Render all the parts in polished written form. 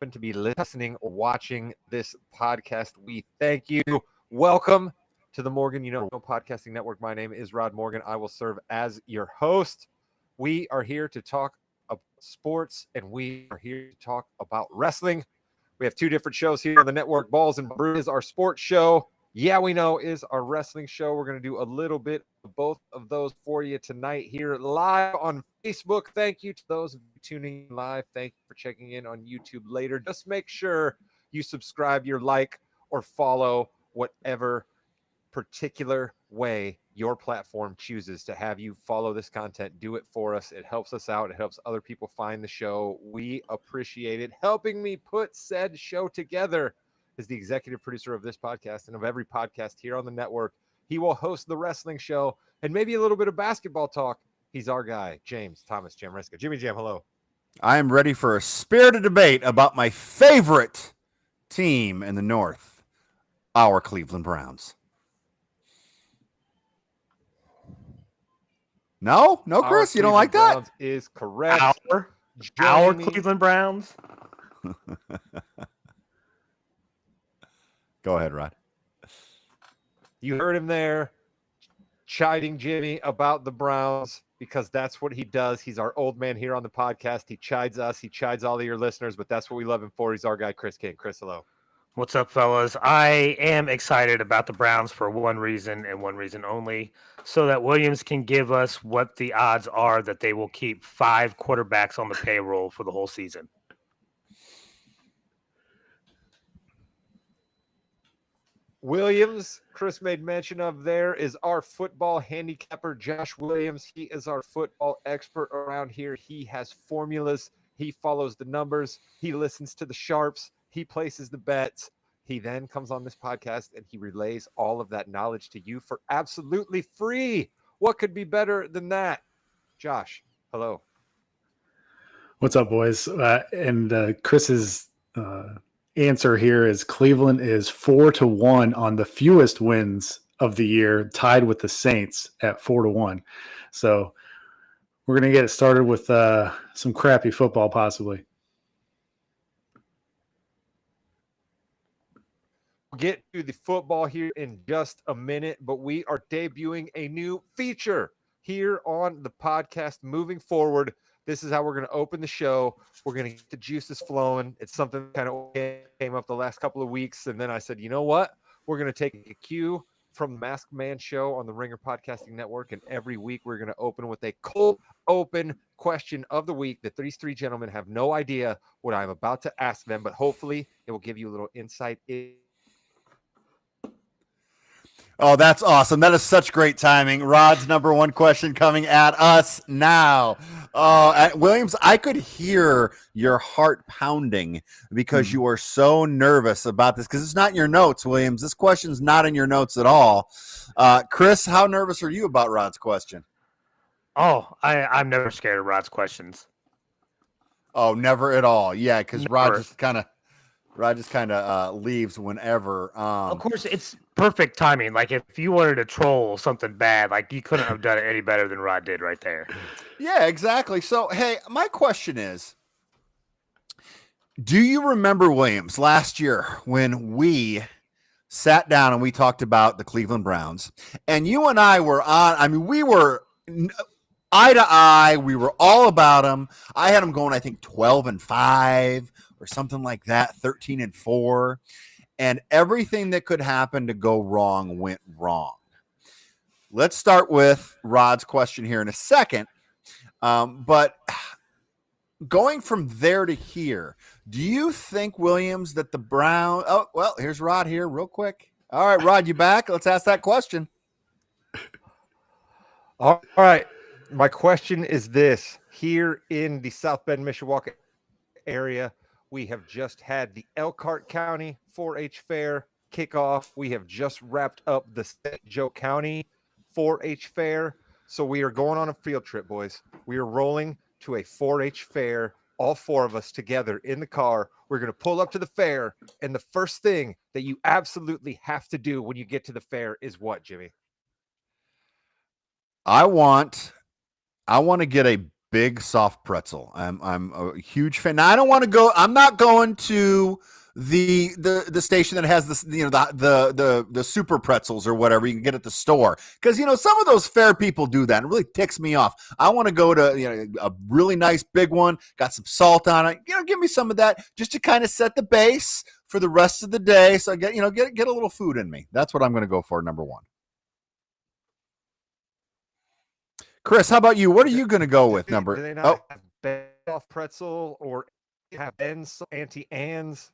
happen to be listening or watching this podcast, we thank you. Welcome to the Morgan Podcasting Network. My name is Rod Morgan. I will serve as your host. We are here to talk about sports, and we are here to talk about wrestling. We have two different shows here on the network. Balls and Brews is our sports show. Yeah, we know is our wrestling show. We're going to do a little bit of both of those for you tonight here live on Facebook. Thank you to those of you tuning in live. Thank you for checking in on YouTube later. Just make sure you subscribe, you like, or follow whatever particular way your platform chooses to have you follow this content. Do it for us. It helps us out. It helps other people find the show. We appreciate it. Helping me put said show together is the executive producer of this podcast and of every podcast here on the network. He will host the wrestling show and maybe a little bit of basketball talk. He's our guy, James Thomas Jamriska. Jimmy Jam, hello. I am ready for a spirited debate about my favorite team in the North, our Cleveland Browns. No, Chris, you don't like that? Browns is correct. Our Cleveland Browns. Go ahead, Rod. You heard him there chiding Jimmy about the Browns because that's what he does. He's our old man here on the podcast. He chides us. He chides all of your listeners, but that's what we love him for. He's our guy, Chris King. Chris, hello. What's up, fellas? I am excited about the Browns for one reason and one reason only, so that Williams can give us what the odds are that they will keep 5 quarterbacks on the payroll for the whole season. Williams, Chris made mention of there, is our football handicapper, Josh Williams. He is our football expert around here. He has formulas. He follows the numbers. He listens to the sharps. He places the bets. He then comes on this podcast and he relays all of that knowledge to you for absolutely free. What could be better than that? Josh, hello. What's up, boys? And Chris's answer here is Cleveland is 4-1 on the fewest wins of the year, tied with the Saints at 4-1. So we're going to get it started with some crappy football, possibly. We'll get to the football here in just a minute, but we are debuting a new feature here on the podcast moving forward. This is how we're going to open the show. We're going to get the juices flowing. It's something that kind of came up the last couple of weeks. And then I said, you know what? We're going to take a cue from the Masked Man show on the Ringer Podcasting Network. And every week we're going to open with a cold open question of the week that these three gentlemen have no idea what I'm about to ask them, but hopefully it will give you a little insight. Oh, that's awesome. That is such great timing. Rod's number one question coming at us now. Williams, I could hear your heart pounding because you are so nervous about this because it's not in your notes, Williams. This question's not in your notes at all. Chris, how nervous are you about Rod's question? Oh, I'm never scared of Rod's questions. Oh, never at all. Yeah, because Rod just kind of leaves whenever. Of course, it's perfect timing. Like if you wanted to troll something bad, like you couldn't have done it any better than Rod did right there. Yeah, exactly. So, hey, my question is, do you remember, Williams, last year when we sat down and we talked about the Cleveland Browns and you and I were we were eye to eye. We were all about them. I had them going, I think 12-5 or something like that, 13-4. And everything that could happen to go wrong went wrong. Let's start with Rod's question here in a second. But going from there to here, do you think, Williams, that the Browns... Oh, well, here's Rod here real quick. All right, Rod, you back? Let's ask that question. All right. My question is this. Here in the South Bend, Mishawaka area, we have just had the Elkhart County 4-H Fair kickoff. We have just wrapped up the St. Joe County 4-H Fair. So we are going on a field trip, boys. We are rolling to a 4-H fair, all four of us together in the car. We're going to pull up to the fair, and the first thing that you absolutely have to do when you get to the fair is what, Jimmy? I want to get a big soft pretzel. I'm a huge fan. Now I don't want to go. I'm not going to the station that has this, the super pretzels or whatever you can get at the store, because some of those fair people do that and it really ticks me off. I want to go to a really nice big one, got some salt on it. Give me some of that just to kind of set the base for the rest of the day. So I get a little food in me. That's what I'm going to go for, number one. Chris, how about you? What are you going to go with? Do they not have Ben off pretzel or have Ben's Auntie Anne's?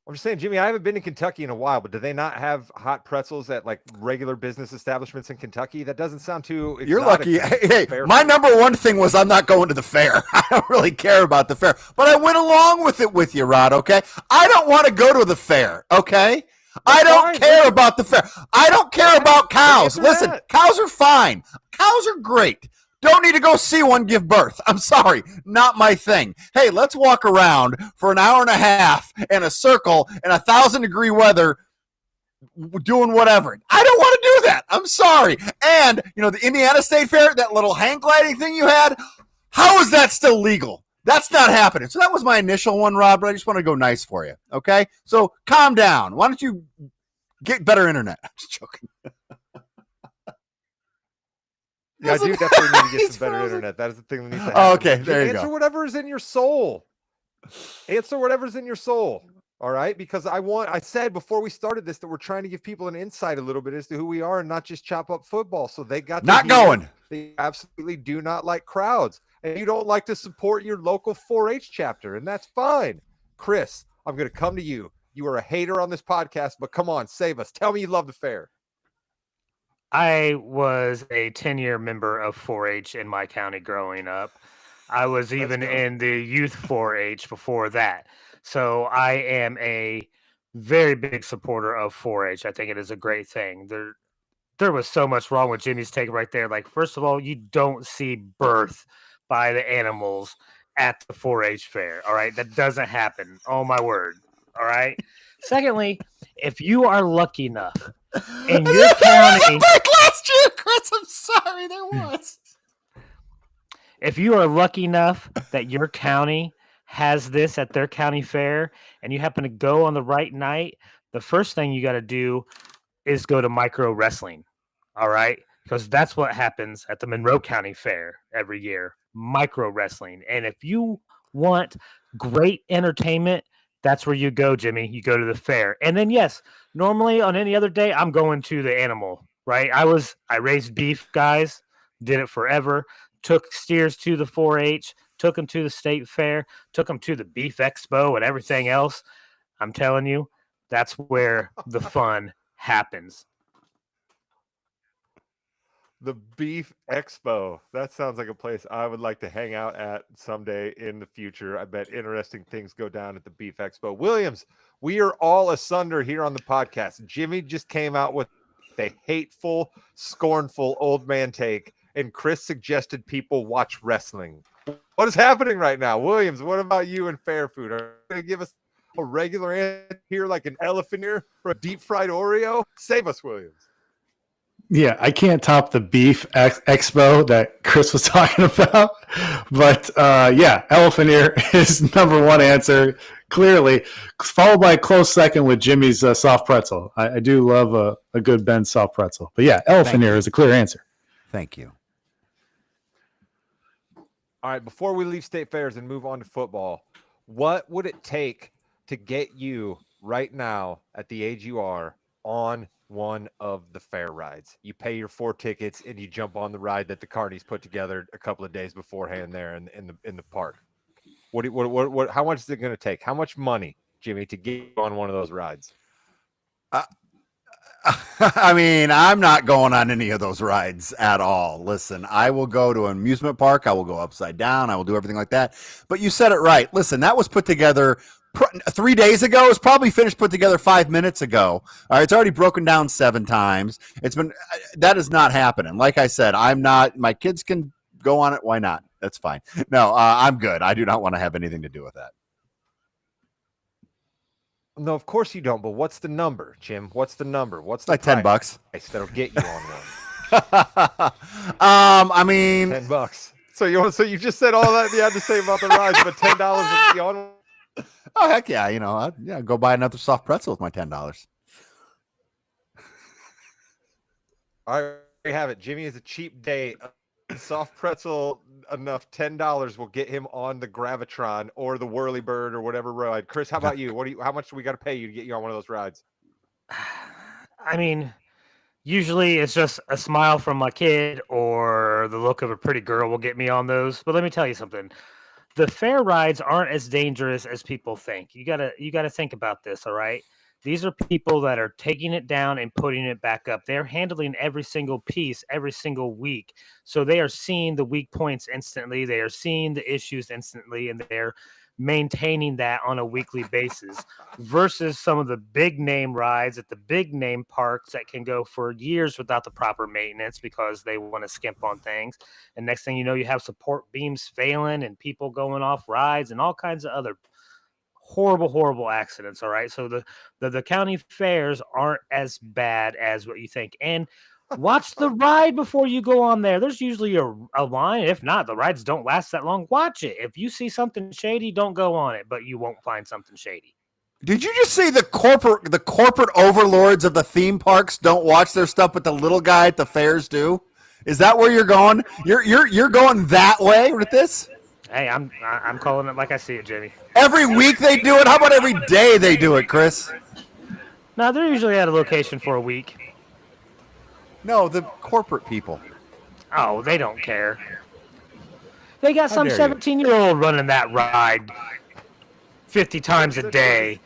I'm just saying, Jimmy, I haven't been to Kentucky in a while, but do they not have hot pretzels at like regular business establishments in Kentucky? That doesn't sound too exotic. You're lucky. Hey, my number one thing was I'm not going to the fair. I don't really care about the fair, but I went along with it with you, Rod, okay? I don't want to go to the fair, okay? I don't care about the fair. I don't care about cows. Listen, cows are fine. Cows are great. Don't need to go see one give birth. I'm sorry, not my thing. Hey, let's walk around for an hour and a half in a circle in 1,000-degree weather doing whatever. I don't want to do that. I'm sorry. And, the Indiana State Fair, that little hang gliding thing you had, how is that still legal? That's not happening. So that was my initial one, Rob, but I just want to go nice for you, okay? So calm down. Why don't you get better internet? I'm just joking. Yeah, I do definitely need to get some better internet. That is the thing that needs to happen. Oh, okay, there you go. Answer whatever is in your soul. Answer whatever's in your soul. All right? Because I said before we started this that we're trying to give people an insight a little bit as to who we are and not just chop up football. So they got not going. They absolutely do not like crowds. And you don't like to support your local 4-H chapter, and that's fine. Chris, I'm going to come to you. You are a hater on this podcast, but come on, save us. Tell me you love the fair. I was a 10-year member of 4-H in my county growing up. I was even in the youth 4-H before that. So I am a very big supporter of 4-H. I think it is a great thing. There was so much wrong with Jimmy's take right there. Like, first of all, you don't see birth by the animals at the 4-H fair. All right. That doesn't happen. Oh my word. All right. Secondly, if you are lucky enough in your county last year, Chris, I'm sorry, there was. If you are lucky enough that your county has this at their county fair and you happen to go on the right night, the first thing you got to do is go to micro wrestling. All right. Because that's what happens at the Monroe County Fair every year, micro wrestling. And if you want great entertainment, that's where you go, Jimmy. You go to the fair. And then, yes, normally on any other day, I'm going to the animal, right? I raised beef, guys, did it forever, took steers to the 4-H, took them to the state fair, took them to the beef expo and everything else. I'm telling you, that's where the fun happens. The Beef Expo. That sounds like a place I would like to hang out at someday in the future. I bet interesting things go down at the Beef Expo. Williams, we are all asunder here on the podcast. Jimmy just came out with a hateful, scornful old man take, and Chris suggested people watch wrestling. What is happening right now? Williams, what about you and fair food? Are you going to give us a regular answer here like an elephant ear for a deep fried Oreo? Save us, Williams. Yeah, I can't top the beef expo that Chris was talking about. But yeah, elephant ear is number one answer, clearly, followed by a close second with Jimmy's soft pretzel. I do love a good Ben's soft pretzel. But yeah, elephant ear is a clear answer. Thank you. All right, before we leave state fairs and move on to football, what would it take to get you right now at the age you are on one of the fair rides? You pay your 4 tickets and you jump on the ride that the Carnies put together a couple of days beforehand there in the park. What how much is it going to take? How much money, Jimmy, to get you on one of those rides? I mean, I'm not going on any of those rides at all. Listen, I will go to an amusement park. I will go upside down. I will do everything like that. But you said it right. Listen, that was put together 3 days ago. It's probably finished put together 5 minutes ago. All right, it's already broken down 7 times. That is not happening. Like I said, I'm not. My kids can go on it. Why not? That's fine. No, I'm good. I do not want to have anything to do with that. No, of course you don't. But what's the number, Jim? What's the number? What's the like $10? that'll get you on one? I mean, $10. So you just said all that you had to say about the rides, but $10 would be on. oh heck yeah, yeah, go buy another soft pretzel with my $10. All right, there you have it. Jimmy is a cheap date. Soft pretzel enough $10 will get him on the Gravitron or the Whirly Bird or whatever ride. Chris, how about you? How much do we got to pay you to get you on one of those rides? I mean, usually it's just a smile from my kid or the look of a pretty girl will get me on those. But let me tell you something. The fair rides aren't as dangerous as people think. You gotta think about this, all right? These are people that are taking it down and putting it back up. They're handling every single piece every single week. So they are seeing the weak points instantly. They are seeing the issues instantly, and they're maintaining that on a weekly basis versus some of the big name rides at the big name parks that can go for years without the proper maintenance because they want to skimp on things. And next thing you know, you have support beams failing and people going off rides and all kinds of other horrible accidents. All right. So the county fairs aren't as bad as what you think. And watch the ride before you go on there. There's usually a line. If not, the rides don't last that long. Watch it. If you see something shady, don't go on it, but you won't find something shady. Did you just say the corporate overlords of the theme parks don't watch their stuff, but the little guy at the fairs do? Is that where you're going? You're going that way with this? Hey, I'm calling it like I see it, Jimmy. Every week they do it. How about every day they do it, Chris? No, they're usually at a location for a week. No, the corporate people. Oh, they don't care. They got some 17-year-old running that ride 50 times a day.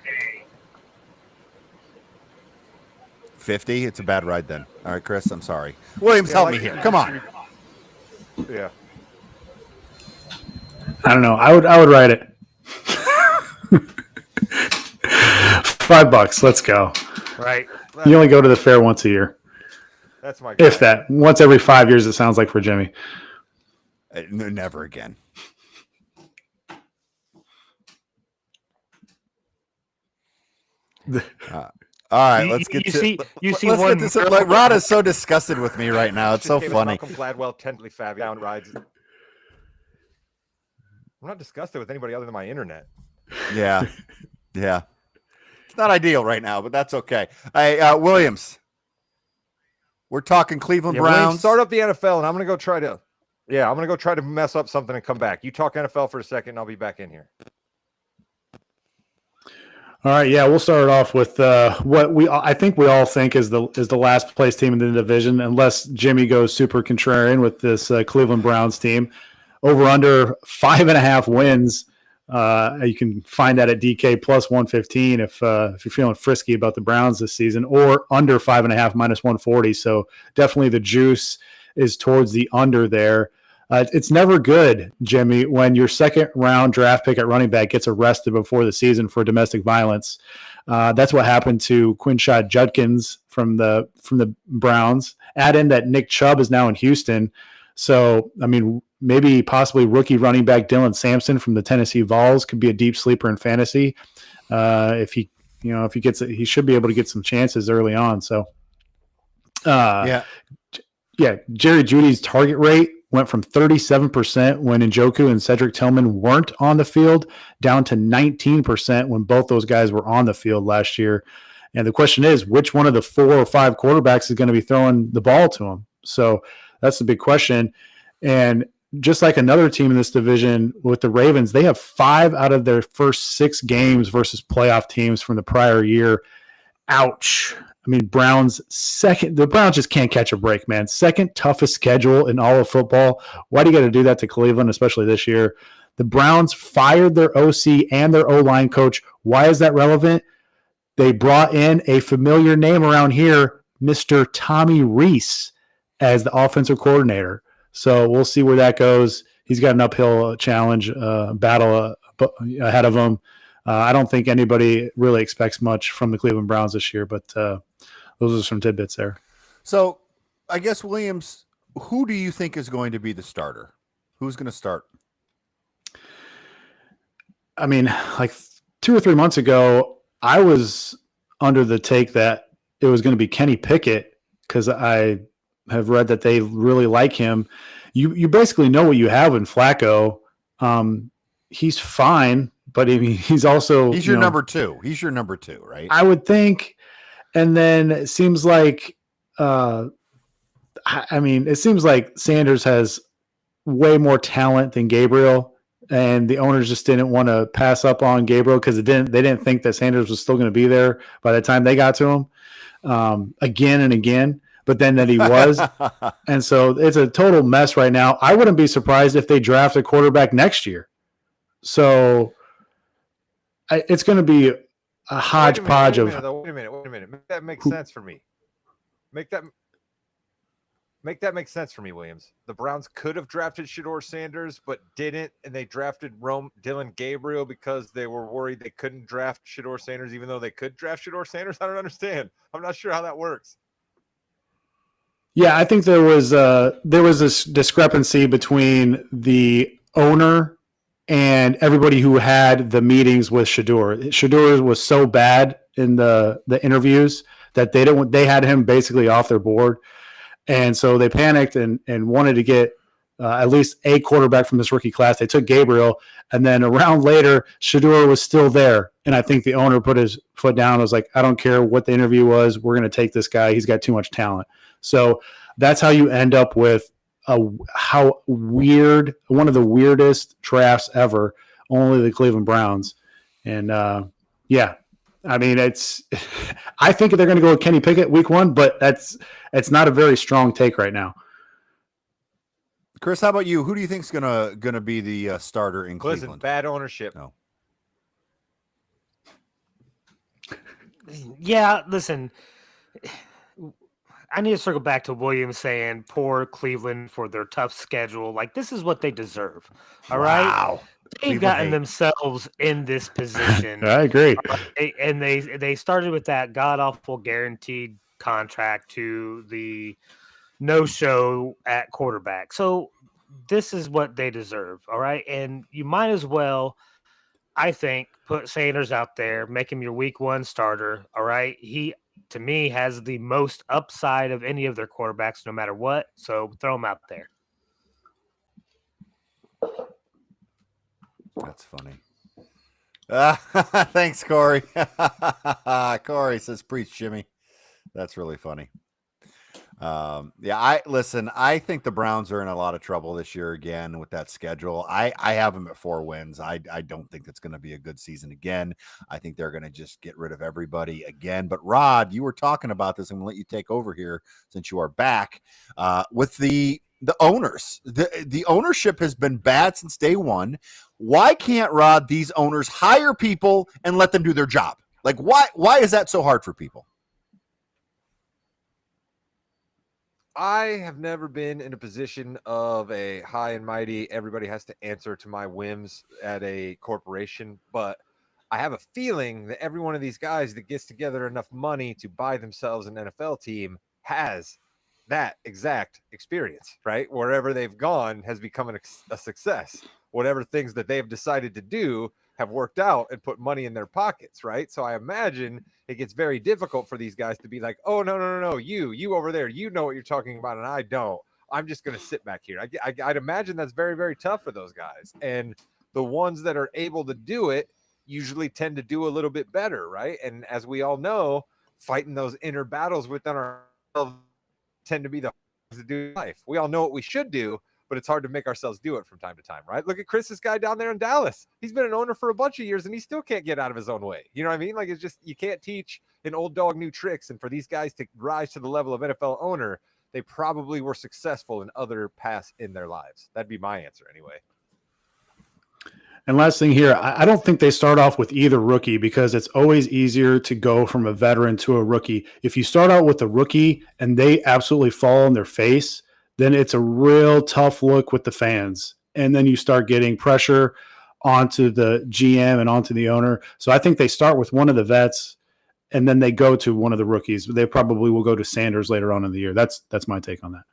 50? It's a bad ride then. All right, Chris, I'm sorry. Williams, help me here. Come on. Yeah. I don't know. I would write it. $5. Let's go. Right. You only go to the fair once a year. That's my guy. If that. Once every 5 years, it sounds like for Jimmy. Never again. All right, let's get this. Rod is so disgusted with me right now. It's so funny. Malcolm Gladwell, tentatively fab down rides. I'm not disgusted with anybody other than my internet. Yeah. It's not ideal right now, but that's okay. Hey, Williams, we're talking Cleveland Browns. Williams, start up the NFL, and I'm going to go try to. Yeah, I'm going to go try to mess up something and come back. You talk NFL for a second, and I'll be back in here. All right, yeah, we'll start it off with what I think we all think is the last place team in the division, unless Jimmy goes super contrarian with this Cleveland Browns team. Over under 5.5 wins. You can find that at DK plus 115 if you're feeling frisky about the Browns this season, or under 5.5 minus 140. So definitely the juice is towards the under there. It's never good, Jimmy, when your second round draft pick at running back gets arrested before the season for domestic violence. That's what happened to Quinshad Judkins from the Browns. Add in that Nick Chubb is now in Houston. So, I mean, maybe possibly rookie running back Dylan Sampson from the Tennessee Vols could be a deep sleeper in fantasy. If he gets it, he should be able to get some chances early on. So, Jerry Jeudy's target rate went from 37% when Njoku and Cedric Tillman weren't on the field down to 19% when both those guys were on the field last year. And the question is, which one of the 4 or 5 quarterbacks is going to be throwing the ball to him? So that's the big question. And just like another team in this division with the Ravens, they have 5 out of their first 6 games versus playoff teams from the prior year. Ouch. I mean, the Browns just can't catch a break, man. Second toughest schedule in all of football. Why do you got to do that to Cleveland, especially this year? The Browns fired their OC and their O-line coach. Why is that relevant? They brought in a familiar name around here, Mr. Tommy Rees, as the offensive coordinator. So we'll see where that goes. He's got an uphill challenge, battle ahead of him. I don't think anybody really expects much from the Cleveland Browns this year, but those are some tidbits there. So I guess, Williams, who do you think is going to be the starter? Who's going to start? I mean, like 2 or 3 months ago, I was under the take that it was going to be Kenny Pickett because I have read that they really like him. You basically know what you have in Flacco. He's fine, but I mean, he's also He's your number two. He's your number two, right? I would think. And then it seems like, it seems like Sanders has way more talent than Gabriel, and the owners just didn't want to pass up on Gabriel because they didn't think that Sanders was still going to be there by the time they got to him again and again. But then that he was, and so it's a total mess right now. I wouldn't be surprised if they draft a quarterback next year. So it's going to be a hodgepodge of. Wait a minute. Make that make sense for me. Make that make sense for me, Williams. The Browns could have drafted Shedeur Sanders, but didn't, and they drafted Dillon Gabriel because they were worried they couldn't draft Shedeur Sanders, even though they could draft Shedeur Sanders. I don't understand. I'm not sure how that works. Yeah, I think there was this discrepancy between the owner and everybody who had the meetings with Shedeur. Shedeur was so bad in the interviews that they had him basically off their board. And so they panicked and wanted to get at least a quarterback from this rookie class. They took Gabriel, and then a round later, Shedeur was still there. And I think the owner put his foot down and was like, I don't care what the interview was. We're going to take this guy. He's got too much talent. So that's how you end up with one of the weirdest drafts ever, only the Cleveland Browns. And yeah, I mean, I think they're going to go with Kenny Pickett week 1, but it's not a very strong take right now. Chris, how about you? Who do you think is gonna be the starter in Cleveland? Listen, bad ownership. No. Yeah, listen, I need to circle back to Williams saying poor Cleveland for their tough schedule. Like, this is what they deserve. All right. Wow. They've gotten themselves in this position. I agree. And they started with that god-awful guaranteed contract to the no-show at quarterback. So this is what they deserve, all right? And you might as well, I think, put Sanders out there, make him your week 1 starter, all right? He, to me, has the most upside of any of their quarterbacks no matter what, so throw him out there. That's funny. Thanks, Corey. Corey says, preach, Jimmy. That's really funny. I think the Browns are in a lot of trouble this year again with that schedule. I have them at 4 wins. I don't think it's going to be a good season again. I think they're going to just get rid of everybody again. But Rod, you were talking about this. I'm going to let you take over here since you are back with the owners. The ownership has been bad since day one. Why can't, Rod, these owners hire people and let them do their job? Like, why is that so hard for people? I have never been in a position of a high and mighty, everybody has to answer to my whims at a corporation, but I have a feeling that every one of these guys that gets together enough money to buy themselves an NFL team has that exact experience, right? Wherever they've gone has become a success. Whatever things that they've decided to do have worked out and put money in their pockets, right? So I imagine it gets very difficult for these guys to be like, oh, no, you over there, you know what you're talking about, and I don't. I'm just going to sit back here. I'd imagine that's very, very tough for those guys. And the ones that are able to do it usually tend to do a little bit better, right? And as we all know, fighting those inner battles within ourselves tend to be the hardest to do in life. We all know what we should do, but it's hard to make ourselves do it from time to time, right? Look at Chris's guy down there in Dallas. He's been an owner for a bunch of years and he still can't get out of his own way. You know what I mean? Like, it's just, you can't teach an old dog new tricks. And for these guys to rise to the level of NFL owner, they probably were successful in other paths in their lives. That'd be my answer anyway. And last thing here, I don't think they start off with either rookie because it's always easier to go from a veteran to a rookie. If you start out with a rookie and they absolutely fall on their face, then it's a real tough look with the fans. And then you start getting pressure onto the GM and onto the owner. So I think they start with one of the vets and then they go to one of the rookies. They probably will go to Sanders later on in the year. That's my take on that.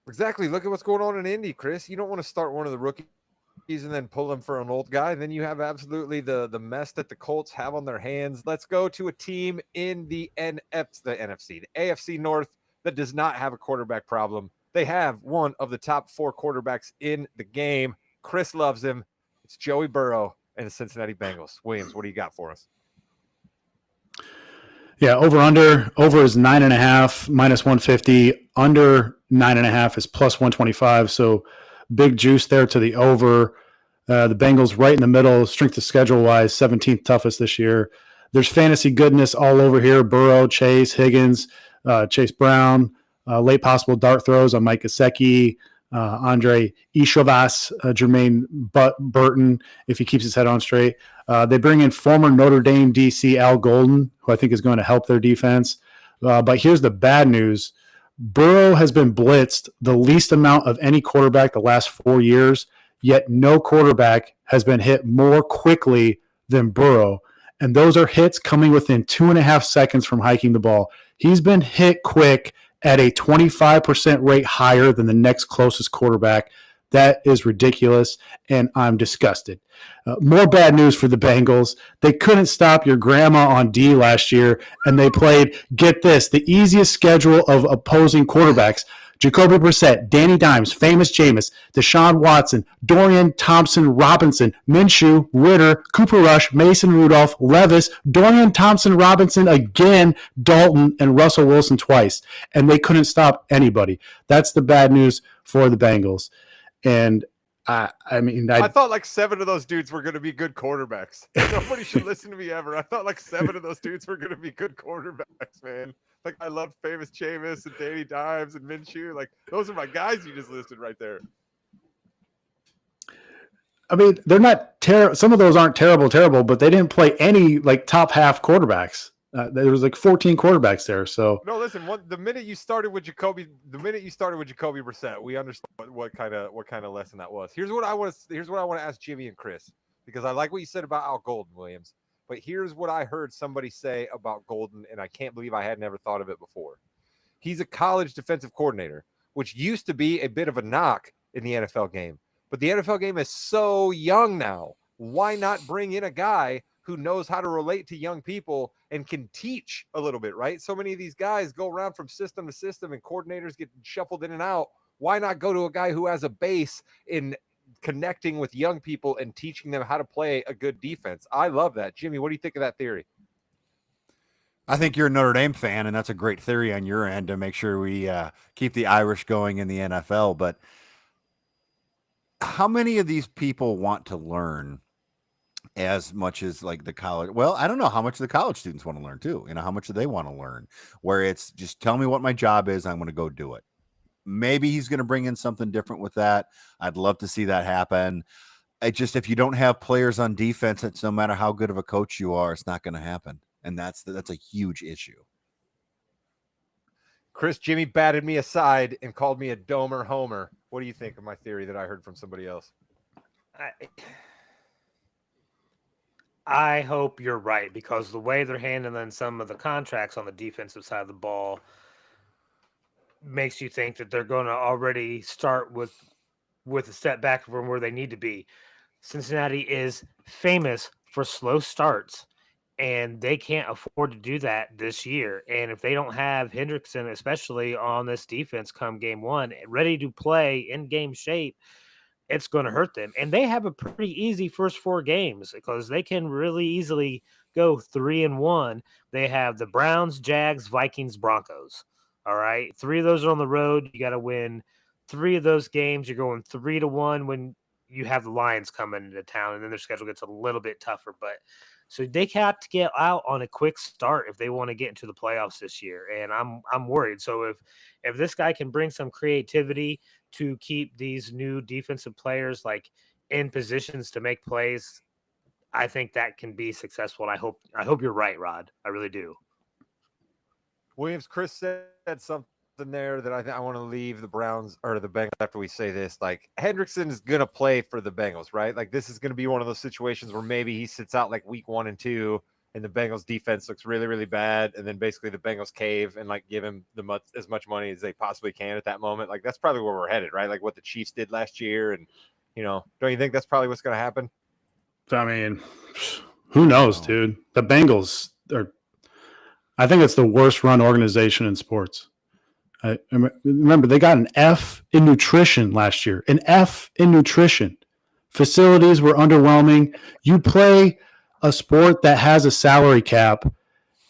Exactly. Look at what's going on in Indy, Chris. You don't want to start one of the rookies and then pull him for an old guy, then you have absolutely the mess that the Colts have on their hands. Let's go to a team in the AFC North that does not have a quarterback problem. They have one of the top 4 quarterbacks in the game. Chris loves him. It's Joey Burrow and the Cincinnati Bengals. Williams, what do you got for us? Yeah, over is 9.5 minus 150. Under 9.5 is plus 125. So big juice there to the over. The Bengals right in the middle, strength of schedule wise, 17th toughest this year. There's fantasy goodness all over here. Burrow, Chase, Higgins, Chase Brown, late possible dart throws on Mike Gesicki, Andre Ishovas, Jermaine Burton, if he keeps his head on straight. They bring in former Notre Dame DC Al Golden, who I think is going to help their defense. But here's the bad news. Burrow has been blitzed the least amount of any quarterback the last 4 years, yet no quarterback has been hit more quickly than Burrow. And those are hits coming within 2.5 seconds from hiking the ball. He's been hit quick at a 25% rate higher than the next closest quarterback. That is ridiculous, and I'm disgusted. More bad news for the Bengals. They couldn't stop your grandma on D last year, and they played, get this, the easiest schedule of opposing quarterbacks. Jacoby Brissett, Danny Dimes, Famous Jameis, Deshaun Watson, Dorian Thompson-Robinson, Minshew, Ritter, Cooper Rush, Mason Rudolph, Levis, Dorian Thompson-Robinson again, Dalton, and Russell Wilson twice. And they couldn't stop anybody. That's the bad news for the Bengals. And I thought like 7 of those dudes were going to be good quarterbacks. Nobody should listen to me ever. I thought like 7 of those dudes were going to be good quarterbacks, man. Like I love Famous Jameis and Danny Dimes and Minshew. Like those are my guys you just listed right there. I mean, they're not terrible. Some of those aren't terrible, but they didn't play any like top half quarterbacks. There was like 14 quarterbacks there. So no, listen. The minute you started with Jacoby Brissett, we understood what kind of lesson that was. Here's what I want to ask Jimmy and Chris, because I like what you said about Al Golden, Williams. But here's what I heard somebody say about Golden, and I can't believe I had never thought of it before. He's a college defensive coordinator, which used to be a bit of a knock in the NFL game. But the NFL game is so young now. Why not bring in a guy who knows how to relate to young people and can teach a little bit, right? So many of these guys go around from system to system and coordinators get shuffled in and out. Why not go to a guy who has a base in connecting with young people and teaching them how to play a good defense? I love that. Jimmy, what do you think of that theory? I think you're a Notre Dame fan, and that's a great theory on your end to make sure we keep the Irish going in the NFL. But how many of these people want to learn as much as like the college? Well, I don't know how much the college students want to learn too. How much do they want to learn? Where it's just tell me what my job is, I'm going to go do it. Maybe he's going to bring in something different with that. I'd love to see that happen. If you don't have players on defense, it's no matter how good of a coach you are, it's not going to happen. And that's a huge issue. Chris, Jimmy batted me aside and called me a domer homer. What do you think of my theory that I heard from somebody else? I hope you're right, because the way they're handling some of the contracts on the defensive side of the ball makes you think that they're going to already start with a step back from where they need to be. Cincinnati is famous for slow starts, and they can't afford to do that this year. And if they don't have Hendrickson, especially on this defense come game 1, ready to play in game shape, it's going to hurt them. And they have a pretty easy first 4 games because they can really easily go 3-1. They have the Browns, Jags, Vikings, Broncos. All right. 3 of those are on the road. You got to win 3 of those games. You're going 3-1 when you have the Lions coming into town, and then their schedule gets a little bit tougher. But so they have to get out on a quick start if they want to get into the playoffs this year. And I'm worried. So if this guy can bring some creativity to keep these new defensive players like in positions to make plays, I think that can be successful. And I hope you're right, Rod. I really do. Williams, Chris said something there that I want to leave the Browns or the Bengals after we say this. Like Hendrickson is going to play for the Bengals, right? Like this is going to be one of those situations where maybe he sits out like week 1 and 2 and the Bengals defense looks really, really bad. And then basically the Bengals cave and like give him as much money as they possibly can at that moment. Like that's probably where we're headed, right? Like what the Chiefs did last year and Don't you think that's probably what's going to happen? I mean, who knows, dude? The Bengals are. I think it's the worst run organization in sports. Remember, they got an F in nutrition last year. An F in nutrition. Facilities were underwhelming. You play a sport that has a salary cap.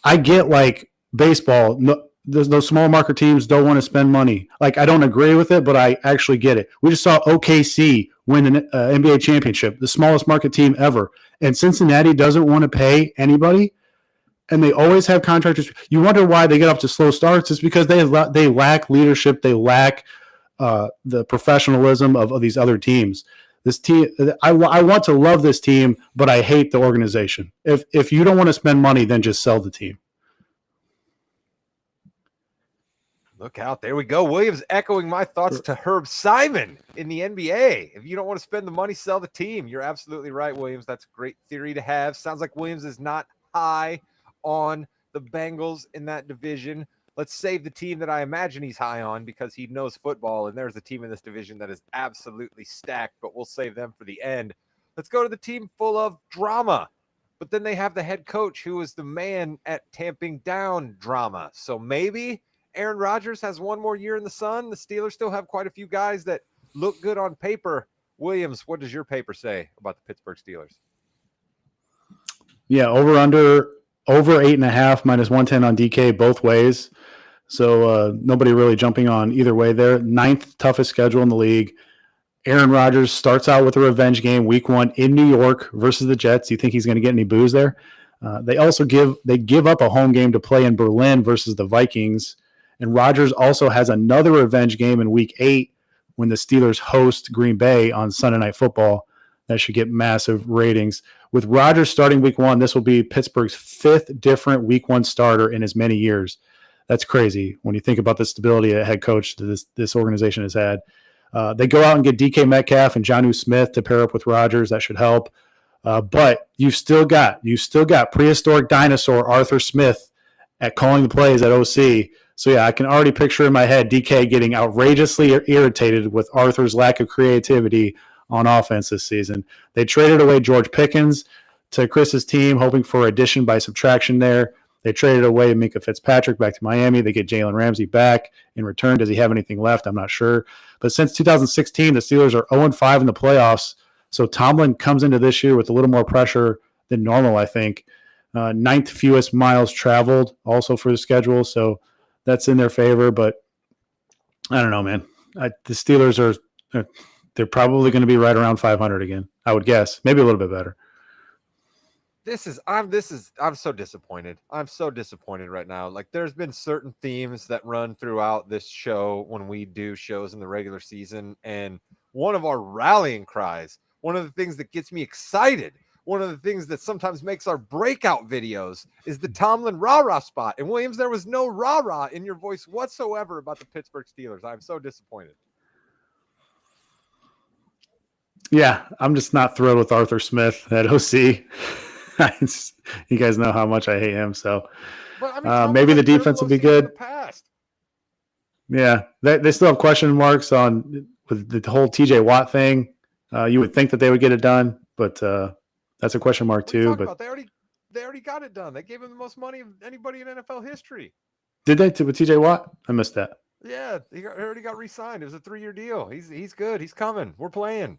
I get like baseball. No, those small market teams don't want to spend money. Like, I don't agree with it, but I actually get it. We just saw OKC win an NBA championship, the smallest market team ever. And Cincinnati doesn't want to pay anybody. And they always have contractors. You wonder why they get off to slow starts. It's because they lack leadership. They lack the professionalism of these other teams. This team, I want to love this team, but I hate the organization. If you don't want to spend money, then just sell the team. Look out. There we go. Williams echoing my thoughts to Herb Simon in the NBA. If you don't want to spend the money, sell the team. You're absolutely right, Williams. That's a great theory to have. Sounds like Williams is not high on the Bengals in that division. Let's save the team that I imagine he's high on because he knows football, and there's a team in this division that is absolutely stacked, but we'll save them for the end. Let's go to the team full of drama, but then they have the head coach who is the man at tamping down drama. So maybe Aaron Rodgers has one more year in the sun. The Steelers still have quite a few guys that look good on paper. Williams, what does your paper say about the Pittsburgh Steelers? Yeah, over 8.5 minus 110 on DK both ways. So nobody really jumping on either way there. 9th toughest schedule in the league. Aaron Rodgers starts out with a revenge game week 1 in New York versus the Jets. You think he's going to get any boos there? They also give up a home game to play in Berlin versus the Vikings. And Rodgers also has another revenge game in week 8 when the Steelers host Green Bay on Sunday Night Football. That should get massive ratings. With Rodgers starting week 1, this will be Pittsburgh's 5th different week 1 starter in as many years. That's crazy when you think about the stability a head coach that this organization has had. They go out and get DK Metcalf and Jonnu Smith to pair up with Rodgers. That should help. But you've still got prehistoric dinosaur Arthur Smith at calling the plays at OC. So, yeah, I can already picture in my head DK getting outrageously irritated with Arthur's lack of creativity on offense this season. They traded away George Pickens to Chris's team, hoping for addition by subtraction there. They traded away Minka Fitzpatrick back to Miami. They get Jalen Ramsey back in return. Does he have anything left? I'm not sure. But since 2016, the Steelers are 0-5 in the playoffs. So Tomlin comes into this year with a little more pressure than normal, I think. 9th fewest miles traveled also for the schedule. So that's in their favor. But I don't know, man. The Steelers they're probably going to be right around 500 again, I would guess. Maybe a little bit better. I'm so disappointed. I'm so disappointed right now. Like, there's been certain themes that run throughout this show when we do shows in the regular season. And one of our rallying cries, one of the things that gets me excited, one of the things that sometimes makes our breakout videos is the Tomlin rah-rah spot. And Williams, there was no rah-rah in your voice whatsoever about the Pittsburgh Steelers. I'm so disappointed. Yeah, I'm just not thrilled with Arthur Smith at OC. You guys know how much I hate him. So maybe the defense will be good. Yeah, they still have question marks on with the whole TJ Watt thing. You would think that they would get it done, but that's a question mark too. But they already got it done. They gave him the most money of anybody in NFL history. Did they with TJ Watt? I missed that. Yeah, he already got re-signed. It was a 3-year deal. He's good. He's coming. We're playing.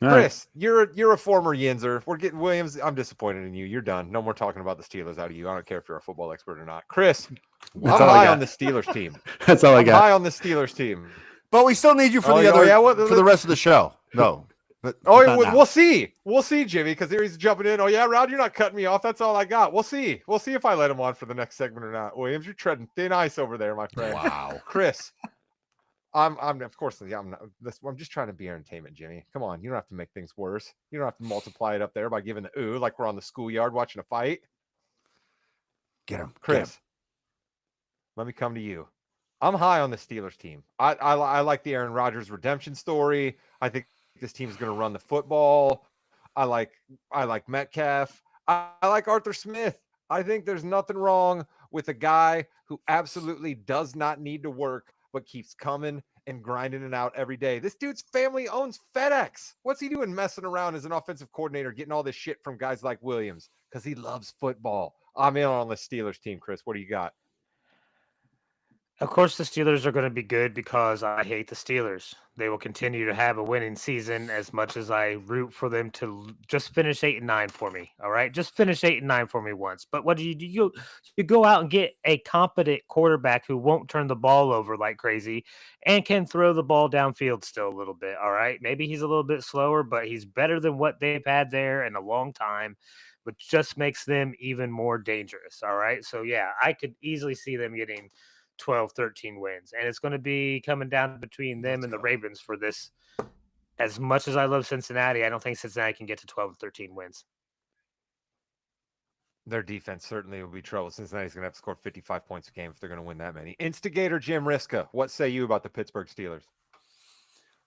All Chris, right. You're a former Yinzer. We're getting Williams. I'm disappointed in you. You're done. No more talking about the Steelers out of you. I don't care if you're a football expert or not. Chris, I'm high on the Steelers team. That's all I got. High on the Steelers team. But we still need you for for the rest of the show. No. But we'll see. We'll see, Jimmy, because here he's jumping in. Oh, yeah, Rod, you're not cutting me off. That's all I got. We'll see. We'll see if I let him on for the next segment or not. Williams, you're treading thin ice over there, my friend. Wow. Chris. I'm of course I'm not. I'm just trying to be entertainment, Jimmy. Come on, you don't have to make things worse. You don't have to multiply it up there by giving the ooh like we're on the schoolyard watching a fight. Get him, Chris. Let me come to you. I'm high on the Steelers team. I like the Aaron Rodgers redemption story. I think this team is going to run the football. I like Metcalf. I like Arthur Smith. I think there's nothing wrong with a guy who absolutely does not need to work, but keeps coming and grinding it out every day. This dude's family owns FedEx. What's he doing messing around as an offensive coordinator, getting all this shit from guys like Williams? Because he loves football. I'm in on the Steelers team, Chris. What do you got? Of course, the Steelers are going to be good because I hate the Steelers. They will continue to have a winning season as much as I root for them to just finish 8-9 for me. All right, just finish 8-9 for me once. But what do? You go out and get a competent quarterback who won't turn the ball over like crazy and can throw the ball downfield still a little bit. All right, maybe he's a little bit slower, but he's better than what they've had there in a long time, which just makes them even more dangerous. All right, so yeah, I could easily see them getting 12, 13 wins. And it's going to be coming down between them and the Ravens for this. As much as I love Cincinnati, I don't think Cincinnati can get to 12 or 13 wins. Their defense certainly will be trouble. Cincinnati's going to have to score 55 points a game if they're going to win that many. Instigator Jim Riska, what say you about the Pittsburgh Steelers?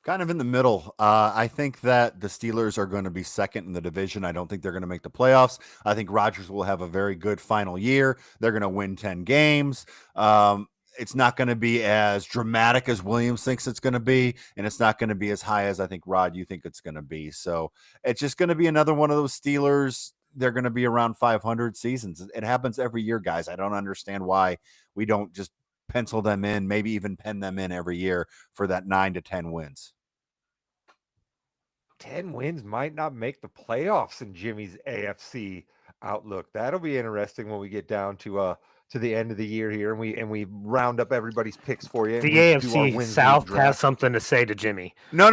Kind of in the middle. I think that the Steelers are going to be second in the division. I don't think they're going to make the playoffs. I think Rodgers will have a very good final year. They're going to win 10 games. It's not going to be as dramatic as Williams thinks it's going to be, and it's not going to be as high as I think, Rod, you think it's going to be. So it's just going to be another one of those Steelers. They're going to be around 500 seasons. It happens every year, guys. I don't understand why we don't just pencil them in, maybe even pen them in every year for that 9 to 10 wins. 10 wins might not make the playoffs in Jimmy's AFC outlook. That'll be interesting when we get down to the end of the year here and we round up everybody's picks for you. The AFC South has something to say to Jimmy. No.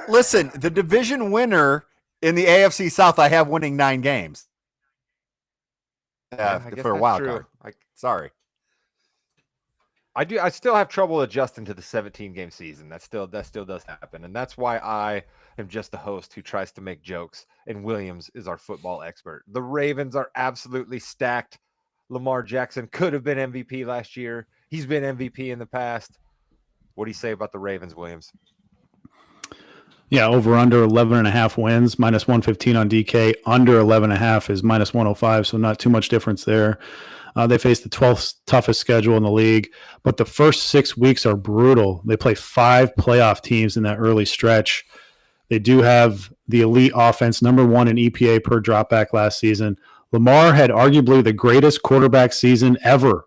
Listen, the division winner in the AFC South, I have winning 9 games for a wild card. Sorry. I still have trouble adjusting to the 17-game season. That still does happen. And that's why I am just a host who tries to make jokes. And Williams is our football expert. The Ravens are absolutely stacked. Lamar Jackson could have been MVP last year. He's been MVP in the past. What do you say about the Ravens, Williams? Yeah, over under 11.5 wins, minus 115 on DK. Under 11.5 is minus 105, so not too much difference there. They face the 12th toughest schedule in the league, but the first 6 weeks are brutal. They play 5 playoff teams in that early stretch. They do have the elite offense, number 1 in EPA per dropback last season. Lamar had arguably the greatest quarterback season ever.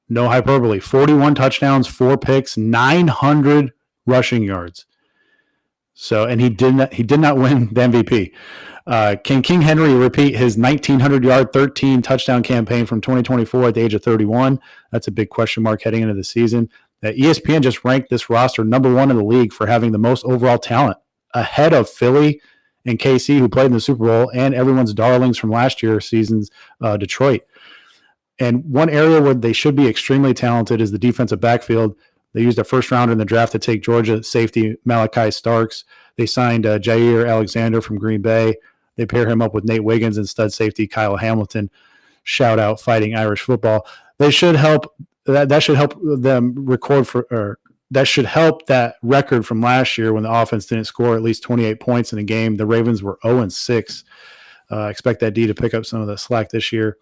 No hyperbole. 41 touchdowns, 4 picks, 900 rushing yards. So, and he did not win the MVP. Can King Henry repeat his 1,900-yard, 13-touchdown campaign from 2024 at the age of 31? That's a big question mark heading into the season. ESPN just ranked this roster number 1 in the league for having the most overall talent, ahead of Philly and KC, who played in the Super Bowl, and everyone's darlings from last year's season's Detroit. And one area where they should be extremely talented is the defensive backfield. They used a first rounder in the draft to take Georgia safety Malachi Starks. They signed Jair Alexander from Green Bay. They pair him up with Nate Wiggins and stud safety Kyle Hamilton. Shout out Fighting Irish Football. They should help. That should help them that should help that record from last year when the offense didn't score at least 28 points in a game. The Ravens were 0-6. Expect that D to pick up some of the slack this year.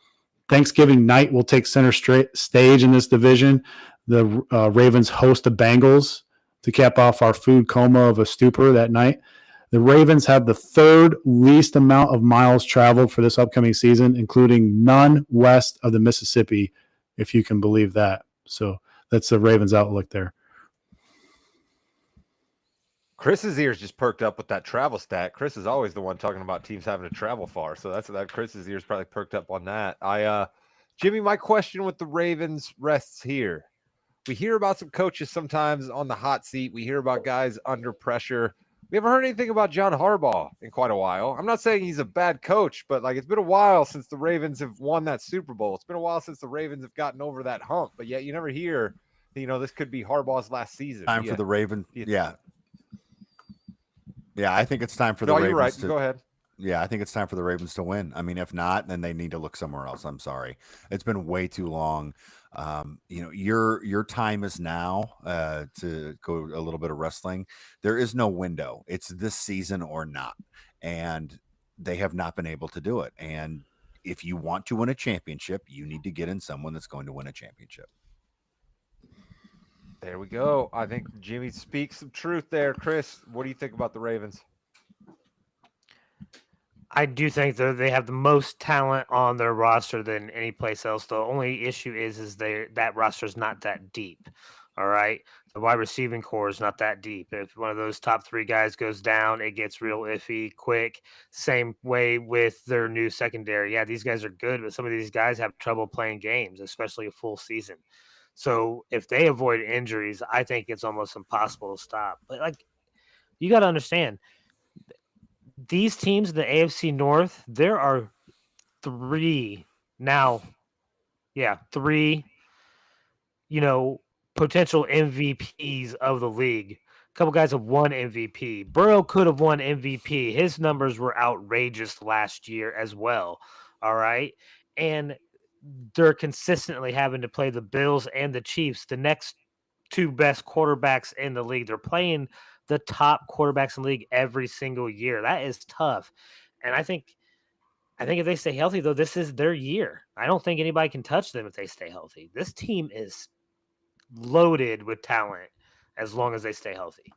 Thanksgiving night will take center stage in this division. The Ravens host the Bengals to cap off our food coma of a stupor that night. The Ravens have the 3rd least amount of miles traveled for this upcoming season, including none west of the Mississippi, if you can believe that. So that's the Ravens outlook there. Chris's ears just perked up with that travel stat. Chris is always the one talking about teams having to travel far. So that's that Chris's ears probably perked up on that. Jimmy, my question with the Ravens rests here. We hear about some coaches sometimes on the hot seat. We hear about guys under pressure. We haven't heard anything about John Harbaugh in quite a while. I'm not saying he's a bad coach, but it's been a while since the Ravens have won that Super Bowl. It's been a while since the Ravens have gotten over that hump, but yet you never hear, this could be Harbaugh's last season. Time for the Ravens. Yeah. Yeah, I think it's time for the Ravens. You're right. Go ahead. Yeah, I think it's time for the Ravens to win. I mean, if not, then they need to look somewhere else. I'm sorry. It's been way too long. Your time is now to go a little bit of wrestling. There is no window. It's this season or not. And they have not been able to do it. And if you want to win a championship, you need to get in someone that's going to win a championship. There we go. I think Jimmy speaks some truth there. Chris, what do you think about the Ravens? I do think that they have the most talent on their roster than any place else. The only issue is that roster is not that deep. All right, the wide receiving core is not that deep. If one of those top three guys goes down, it gets real iffy quick. Same way with their new secondary. Yeah, these guys are good, but some of these guys have trouble playing games, especially a full season. So if they avoid injuries, I think it's almost impossible to stop. But like, you got to understand, these teams in the AFC North, there are three now. Yeah, three, potential MVPs of the league. A couple guys have won MVP. Burrow could have won MVP. His numbers were outrageous last year as well. All right. And they're consistently having to play the Bills and the Chiefs, the next two best quarterbacks in the league. They're playing the top quarterbacks in the league every single year. That is tough. And I think if they stay healthy, though, this is their year. I don't think anybody can touch them if they stay healthy. This team is loaded with talent as long as they stay healthy.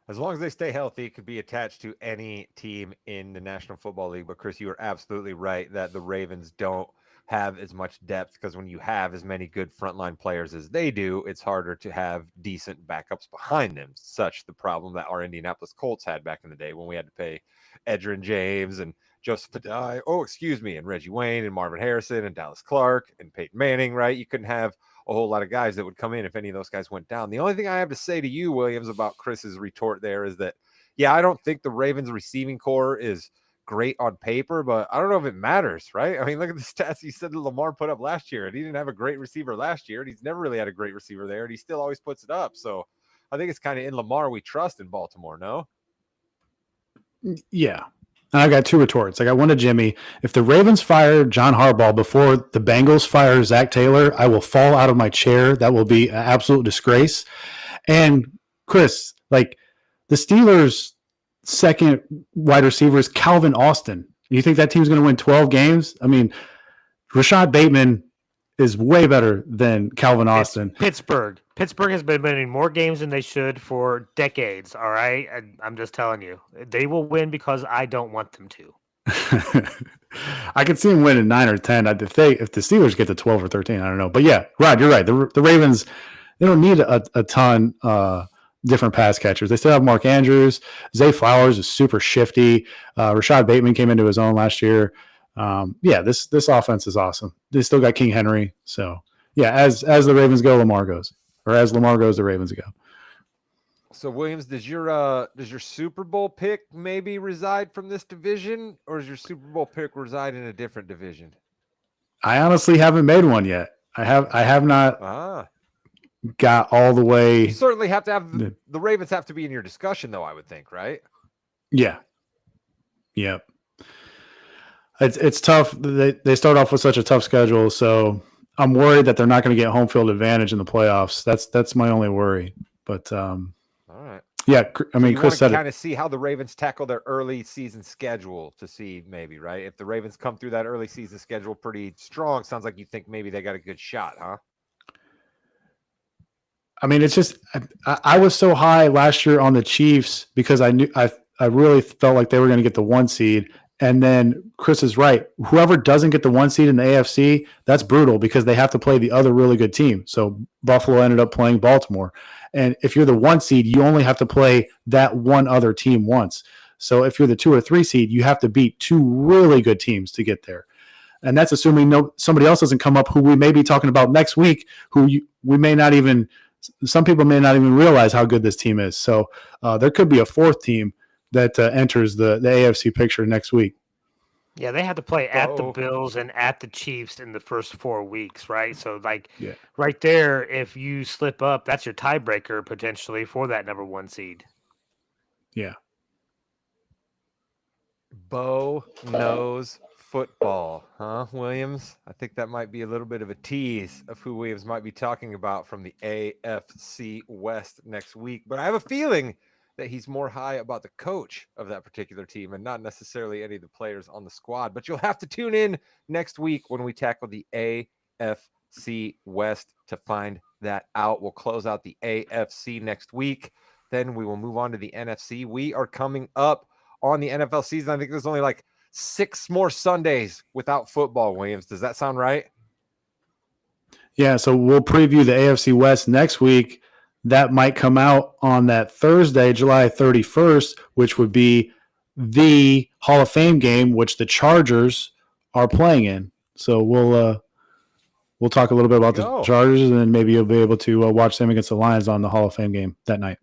As long as they stay healthy, it could be attached to any team in the National Football League. But Chris, you are absolutely right that the Ravens don't have as much depth because when you have as many good frontline players as they do, it's harder to have decent backups behind them. Such the problem that our Indianapolis Colts had back in the day when we had to pay Edgerrin James and Joseph Padai, and Reggie Wayne and Marvin Harrison and Dallas Clark and Peyton Manning, right? You couldn't have a whole lot of guys that would come in if any of those guys went down. The only thing I have to say to you, Williams, about Chris's retort there is that, yeah, I don't think the Ravens receiving core is great on paper, but I don't know if it matters, right? I mean, look at the stats you said that Lamar put up last year, and he didn't have a great receiver last year, and he's never really had a great receiver there, and he still always puts it up. So I think it's kind of in Lamar we trust in Baltimore, no? Yeah. And I got two retorts. I got one to Jimmy. If the Ravens fire John Harbaugh before the Bengals fire Zach Taylor, I will fall out of my chair. That will be an absolute disgrace. And Chris, like the Steelers' second wide receiver is Calvin Austin. You think that team's going to win 12 games? I mean, Rashad Bateman is way better than Calvin Austin. Pittsburgh has been winning more games than they should for decades. All right. I'm just telling you, they will win because I don't want them to. I could see them winning 9 or 10. If the Steelers get to 12 or 13, I don't know. But yeah, Rod, you're right. The Ravens, they don't need a ton different pass catchers. They still have Mark Andrews. Zay Flowers is super shifty. Rashad Bateman came into his own last year. This offense is awesome. They still got King Henry. So yeah, as the Ravens go, Lamar goes, or as Lamar goes, the Ravens go. So Williams, does your Super Bowl pick maybe reside from this division, or does your Super Bowl pick reside in a different division? I honestly haven't made one yet. I have not got all the way. You certainly have to have the Ravens have to be in your discussion, though, I would think, right? Yeah. Yep. It's tough. They start off with such a tough schedule, so I'm worried that they're not going to get home field advantage in the playoffs. That's my only worry. But all right. Yeah, I mean, Chris said kind of see how the Ravens tackle their early season schedule to see maybe, right? If the Ravens come through that early season schedule pretty strong, sounds like you think maybe they got a good shot, huh? I mean, it's just I was so high last year on the Chiefs because I knew I really felt like they were going to get the 1 seed. And then Chris is right. Whoever doesn't get the 1 seed in the AFC, that's brutal because they have to play the other really good team. So Buffalo ended up playing Baltimore. And if you're the 1 seed, you only have to play that one other team once. So if you're the 2 or 3 seed, you have to beat 2 really good teams to get there. And that's assuming somebody else doesn't come up who we may be talking about next week, some people may not even realize how good this team is. So there could be a 4th team that enters the AFC picture next week. Yeah, they have to play at the Bills and at the Chiefs in the first 4 weeks, right? So, right there, if you slip up, that's your tiebreaker potentially for that number 1 seed. Yeah. Bo knows football, huh, Williams? I think that might be a little bit of a tease of who Williams might be talking about from the AFC West next week. But I have a feeling that he's more high about the coach of that particular team and not necessarily any of the players on the squad. But you'll have to tune in next week when we tackle the AFC West to find that out. We'll close out the AFC next week. Then we will move on to the NFC. We are coming up on the NFL season. I think there's only like 6 more Sundays without football, Williams. Does that sound right? Yeah, so we'll preview the AFC West next week. That might come out on that Thursday, July 31st, which would be the Hall of Fame game, which the Chargers are playing in. So we'll talk a little bit about the Chargers, and then maybe you'll be able to watch them against the Lions on the Hall of Fame game that night.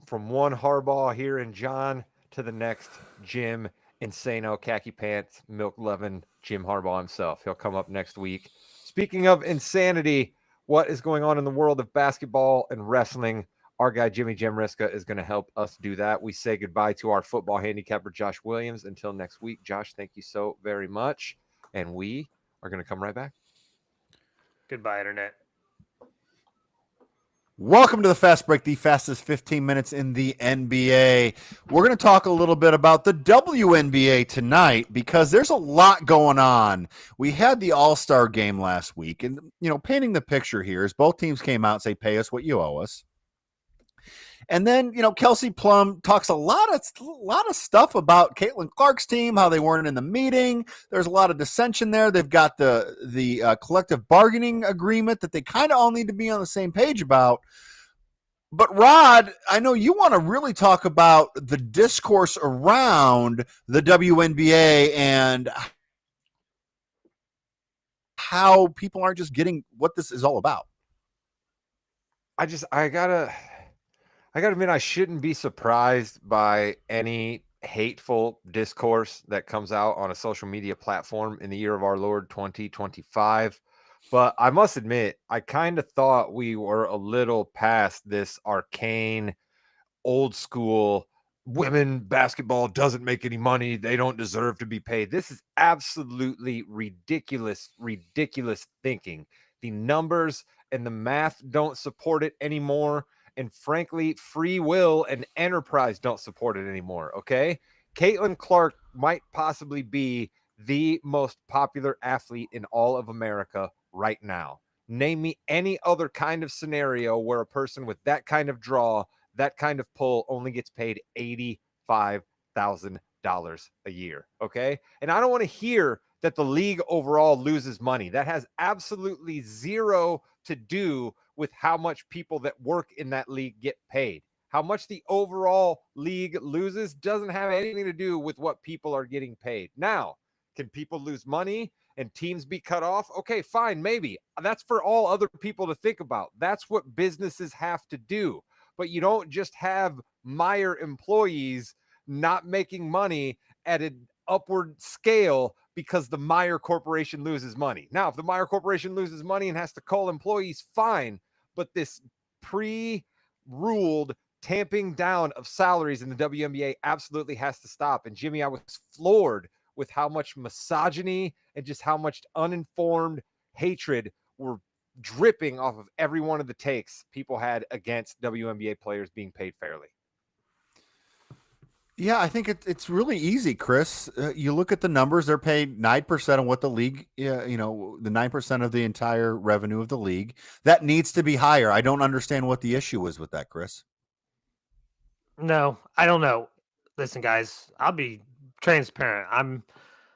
From one Harbaugh here in John to the next Jim Insano, khaki pants, milk loving Jim Harbaugh himself. He'll come up next week. Speaking of insanity, what is going on in the world of basketball and wrestling? Our guy Jimmy Jamriska is going to help us do that. We say goodbye to our football handicapper, Josh Williams. Until next week, Josh, thank you so very much. And we are going to come right back. Goodbye, Internet. Welcome to the Fast Break, the fastest 15 minutes in the NBA. We're going to talk a little bit about the WNBA tonight because there's a lot going on. We had the All-Star game last week, and, painting the picture here is both teams came out and say, pay us what you owe us. And then, Kelsey Plum talks a lot of stuff about Caitlin Clark's team, how they weren't in the meeting. There's a lot of dissension there. They've got the collective bargaining agreement that they kind of all need to be on the same page about. But Rod, I know you want to really talk about the discourse around the WNBA and how people aren't just getting what this is all about. I gotta admit, I shouldn't be surprised by any hateful discourse that comes out on a social media platform in the year of our Lord 2025. But I must admit, I kind of thought we were a little past this arcane, old school, women basketball doesn't make any money. They don't deserve to be paid. This is absolutely ridiculous thinking. The numbers and the math don't support it anymore. And frankly, free will and enterprise don't support it anymore, okay? Caitlin Clark might possibly be the most popular athlete in all of America right now. Name me any other kind of scenario where a person with that kind of draw, that kind of pull only gets paid $85,000 a year, okay? And I don't want to hear that the league overall loses money. That has absolutely zero to do with how much people that work in that league get paid. How much the overall league loses doesn't have anything to do with what people are getting paid. Now, can people lose money and teams be cut off? Okay, fine, maybe. That's for all other people to think about. That's what businesses have to do. But you don't just have Meyer employees not making money at an upward scale because the Meyer Corporation loses money. Now, if the Meyer Corporation loses money and has to call employees, fine. But this pre-ruled tamping down of salaries in the WNBA absolutely has to stop. And Jimmy, I was floored with how much misogyny and just how much uninformed hatred were dripping off of every one of the takes people had against WNBA players being paid fairly. Yeah, I think it's really easy, Chris. You look at the numbers; they're paid 9% of what the league, the 9% of the entire revenue of the league. That needs to be higher. I don't understand what the issue is with that, Chris. No, I don't know. Listen, guys, I'll be transparent.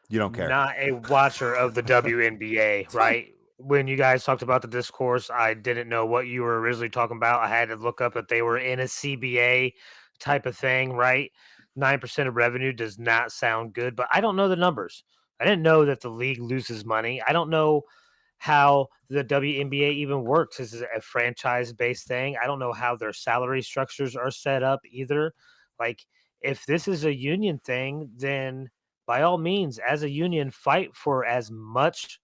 You don't care. Not a watcher of the WNBA, right? When you guys talked about the discourse, I didn't know what you were originally talking about. I had to look up that they were in a CBA type of thing, right? 9% of revenue does not sound good, but I don't know the numbers. I didn't know that the league loses money. I don't know how the WNBA even works. This is a franchise-based thing. I don't know how their salary structures are set up either. Like, if this is a union thing, then by all means, as a union, fight for as much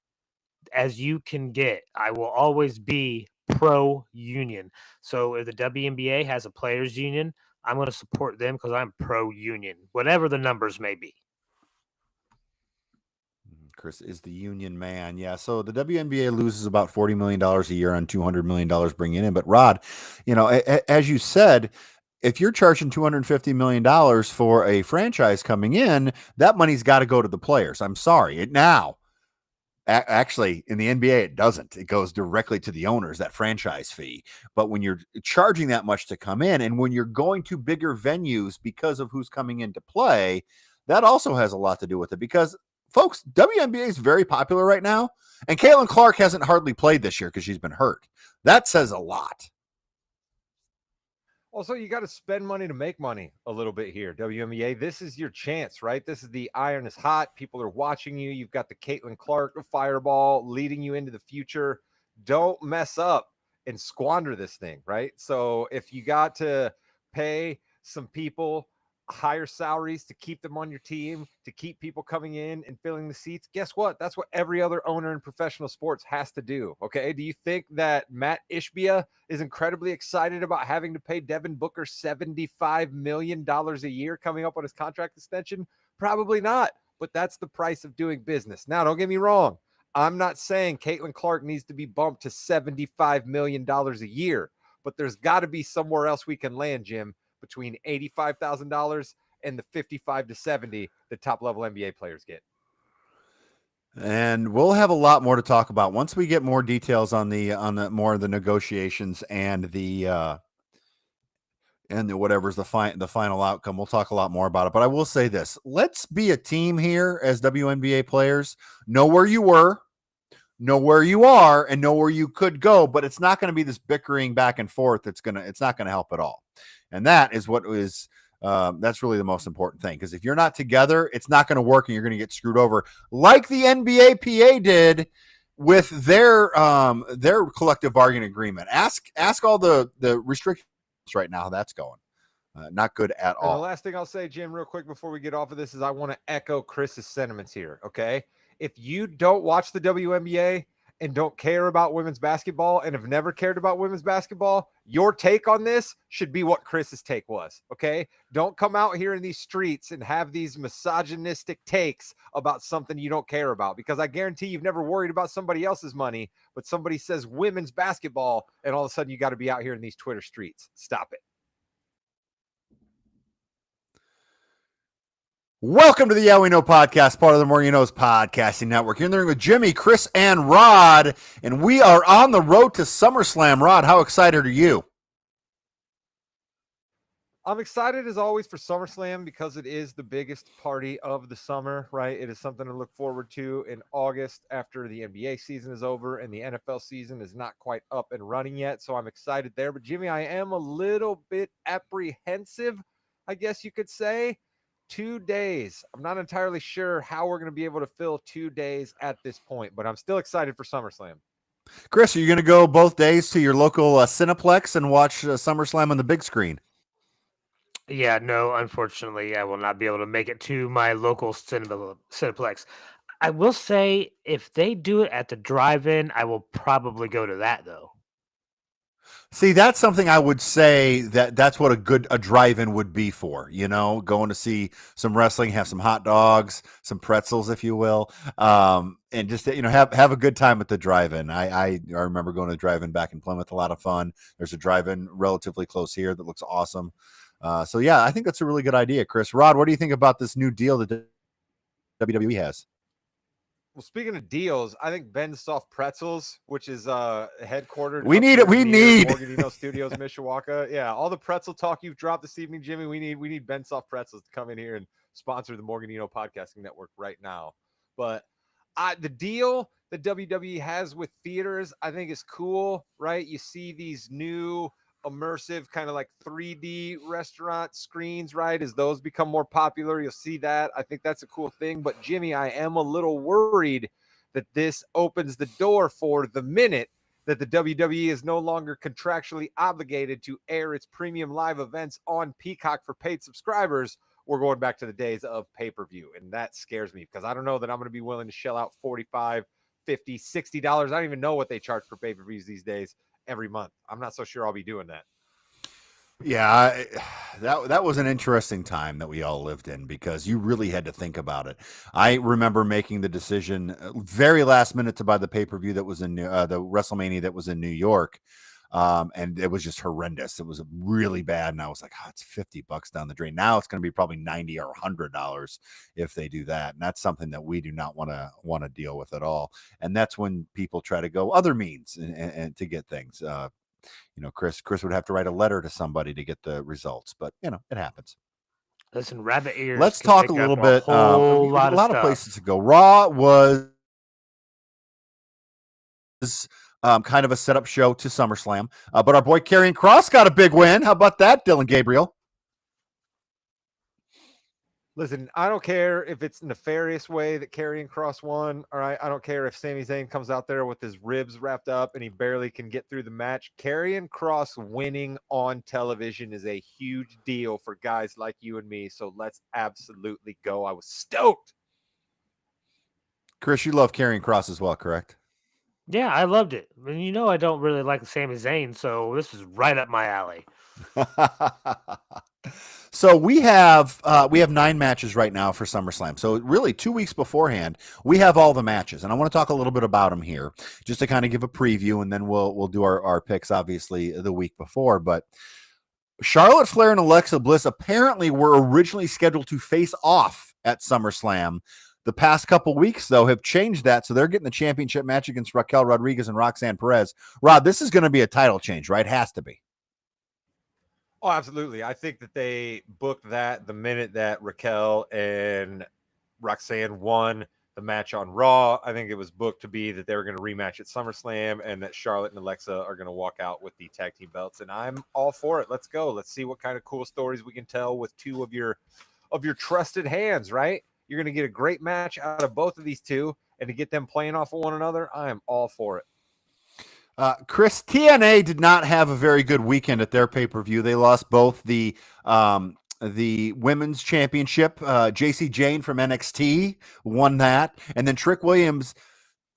as you can get. I will always be pro-union. So if the WNBA has a players' union, I'm going to support them because I'm pro-union, whatever the numbers may be. Chris is the union man. Yeah. So the WNBA loses about $40 million a year on $200 million bringing in. But Rod, as you said, if you're charging $250 million for a franchise coming in, that money's got to go to the players. I'm sorry. Now, Actually, in the NBA, it doesn't. It goes directly to the owners, that franchise fee. But when you're charging that much to come in, and when you're going to bigger venues because of who's coming into play, that also has a lot to do with it. Because, folks, WNBA is very popular right now, and Caitlin Clark hasn't hardly played this year because she's been hurt. That says a lot. Also, you got to spend money to make money a little bit here. WNBA, this is your chance, right? This is the iron is hot. People are watching you. You've got the Caitlin Clark fireball leading you into the future. Don't mess up and squander this thing, right? So if you got to pay some people higher salaries to keep them on your team, to keep people coming in and filling the seats, guess what? That's what every other owner in professional sports has to do. Okay. Do you think that Matt Ishbia is incredibly excited about having to pay Devin Booker $75 million a year coming up on his contract extension? Probably not, but that's the price of doing business. Now, don't get me wrong. I'm not saying Caitlin Clark needs to be bumped to $75 million a year, but there's got to be somewhere else we can land, Jim, between $85,000 and the 55 to 70 the top level NBA players get. And we'll have a lot more to talk about once we get more details on the more of the negotiations and the whatever's the final outcome. We'll talk a lot more about it. But I will say this: let's be a team here as WNBA players. Know where you were, know where you are, and know where you could go. But it's not going to be this bickering back and forth. It's not gonna help at all. And that is what is that's really the most important thing, because if you're not together, it's not going to work and you're going to get screwed over like the NBA PA did with their collective bargaining agreement. Ask all the restrictions right now how that's going. Not good at all. And the last thing I'll say, Jim, real quick before we get off of this, is I want to echo Chris's sentiments here. Okay. If you don't watch the WNBA and don't care about women's basketball and have never cared about women's basketball, your take on this should be what Chris's take was, okay? Don't come out here in these streets and have these misogynistic takes about something you don't care about, because I guarantee you've never worried about somebody else's money, but somebody says women's basketball, and all of a sudden you got to be out here in these Twitter streets. Stop it. Welcome to the Yeah We Know podcast, part of the More You Know's podcasting network. You're in the room with Jimmy, Chris, and Rod, and we are on the road to SummerSlam. Rod, how excited are you? I'm excited as always for SummerSlam because it is the biggest party of the summer, right? It is something to look forward to in August after the NBA season is over and the NFL season is not quite up and running yet. So I'm excited there. But Jimmy, I am a little bit apprehensive, I guess you could say. 2 days. I'm not entirely sure how we're going to be able to fill 2 days at this point, but I'm still excited for SummerSlam. Chris, are you going to go both days to your local Cineplex and watch SummerSlam on the big screen? Yeah, no, unfortunately, I will not be able to make it to my local Cineplex. I will say, if they do it at the drive-in, I will probably go to that, though. See, that's something I would say that's what a drive-in would be for, going to see some wrestling, have some hot dogs, some pretzels, if you will, and just, have a good time at the drive-in. I remember going to the drive-in back in Plymouth, a lot of fun. There's a drive-in relatively close here that looks awesome. So, yeah, I think that's a really good idea, Chris. Rod, what do you think about this new deal that WWE has? Well, speaking of deals, I think Ben's Soft Pretzels, which is headquartered. We need Morganino Studios, Mishawaka. Yeah, all the pretzel talk you've dropped this evening, Jimmy. We need Ben Soft Pretzels to come in here and sponsor the Morganino Podcasting Network right now. But the deal that WWE has with theaters, I think is cool, right? You see these new immersive kind of like 3D restaurant screens, right? As those become more popular, you'll see that. I think that's a cool thing. But Jimmy, I am a little worried that this opens the door for the minute that the WWE is no longer contractually obligated to air its premium live events on Peacock for paid subscribers. We're going back to the days of pay-per-view. And that scares me because I don't know that I'm going to be willing to shell out $45, $50, $60. I don't even know what they charge for pay-per-views these days every month. I'm not so sure I'll be doing that. Yeah, that was an interesting time that we all lived in because you really had to think about it. I remember making the decision very last minute to buy the pay-per-view that was in the WrestleMania that was in New York. And it was just horrendous. It was really bad. And I was like, oh, it's $50 down the drain. Now it's going to be probably $90 or $100 if they do that. And that's something that we do not want to deal with at all. And that's when people try to go other means and to get things. Chris would have to write a letter to somebody to get the results, but it happens. Listen, rabbit ears. Let's can talk pick a little up bit. whole A lot lot of of stuff. places to go. Raw was kind of a setup show to SummerSlam, but our boy Karrion Kross got a big win. How about that, Dylan Gabriel? Listen, I don't care if it's nefarious way that Karrion Kross won. All right, I don't care if Sami Zayn comes out there with his ribs wrapped up and he barely can get through the match. Karrion Kross winning on television is a huge deal for guys like you and me. So let's absolutely go. I was stoked. Chris, you love Karrion Kross as well, correct? Yeah, I loved it. And I don't really like Sami Zayn, so this is right up my alley. So we have 9 matches right now for SummerSlam. So really 2 weeks beforehand, we have all the matches, and I want to talk a little bit about them here, just to kind of give a preview, and then we'll do our picks obviously the week before. But Charlotte Flair and Alexa Bliss apparently were originally scheduled to face off at SummerSlam. The past couple weeks, though, have changed that, so they're getting the championship match against Raquel Rodriguez and Roxanne Perez. Rod, this is going to be a title change, right? Has to be. Oh, absolutely. I think that they booked that the minute that Raquel and Roxanne won the match on Raw. I think it was booked to be that they were going to rematch at SummerSlam and that Charlotte and Alexa are going to walk out with the tag team belts. And I'm all for it. Let's go. Let's see what kind of cool stories we can tell with two of your trusted hands, right? You're going to get a great match out of both of these two, and to get them playing off of one another, I am all for it. Chris, TNA did not have a very good weekend at their pay-per-view. They lost both the women's championship. JC Jane from NXT won that, and then Trick Williams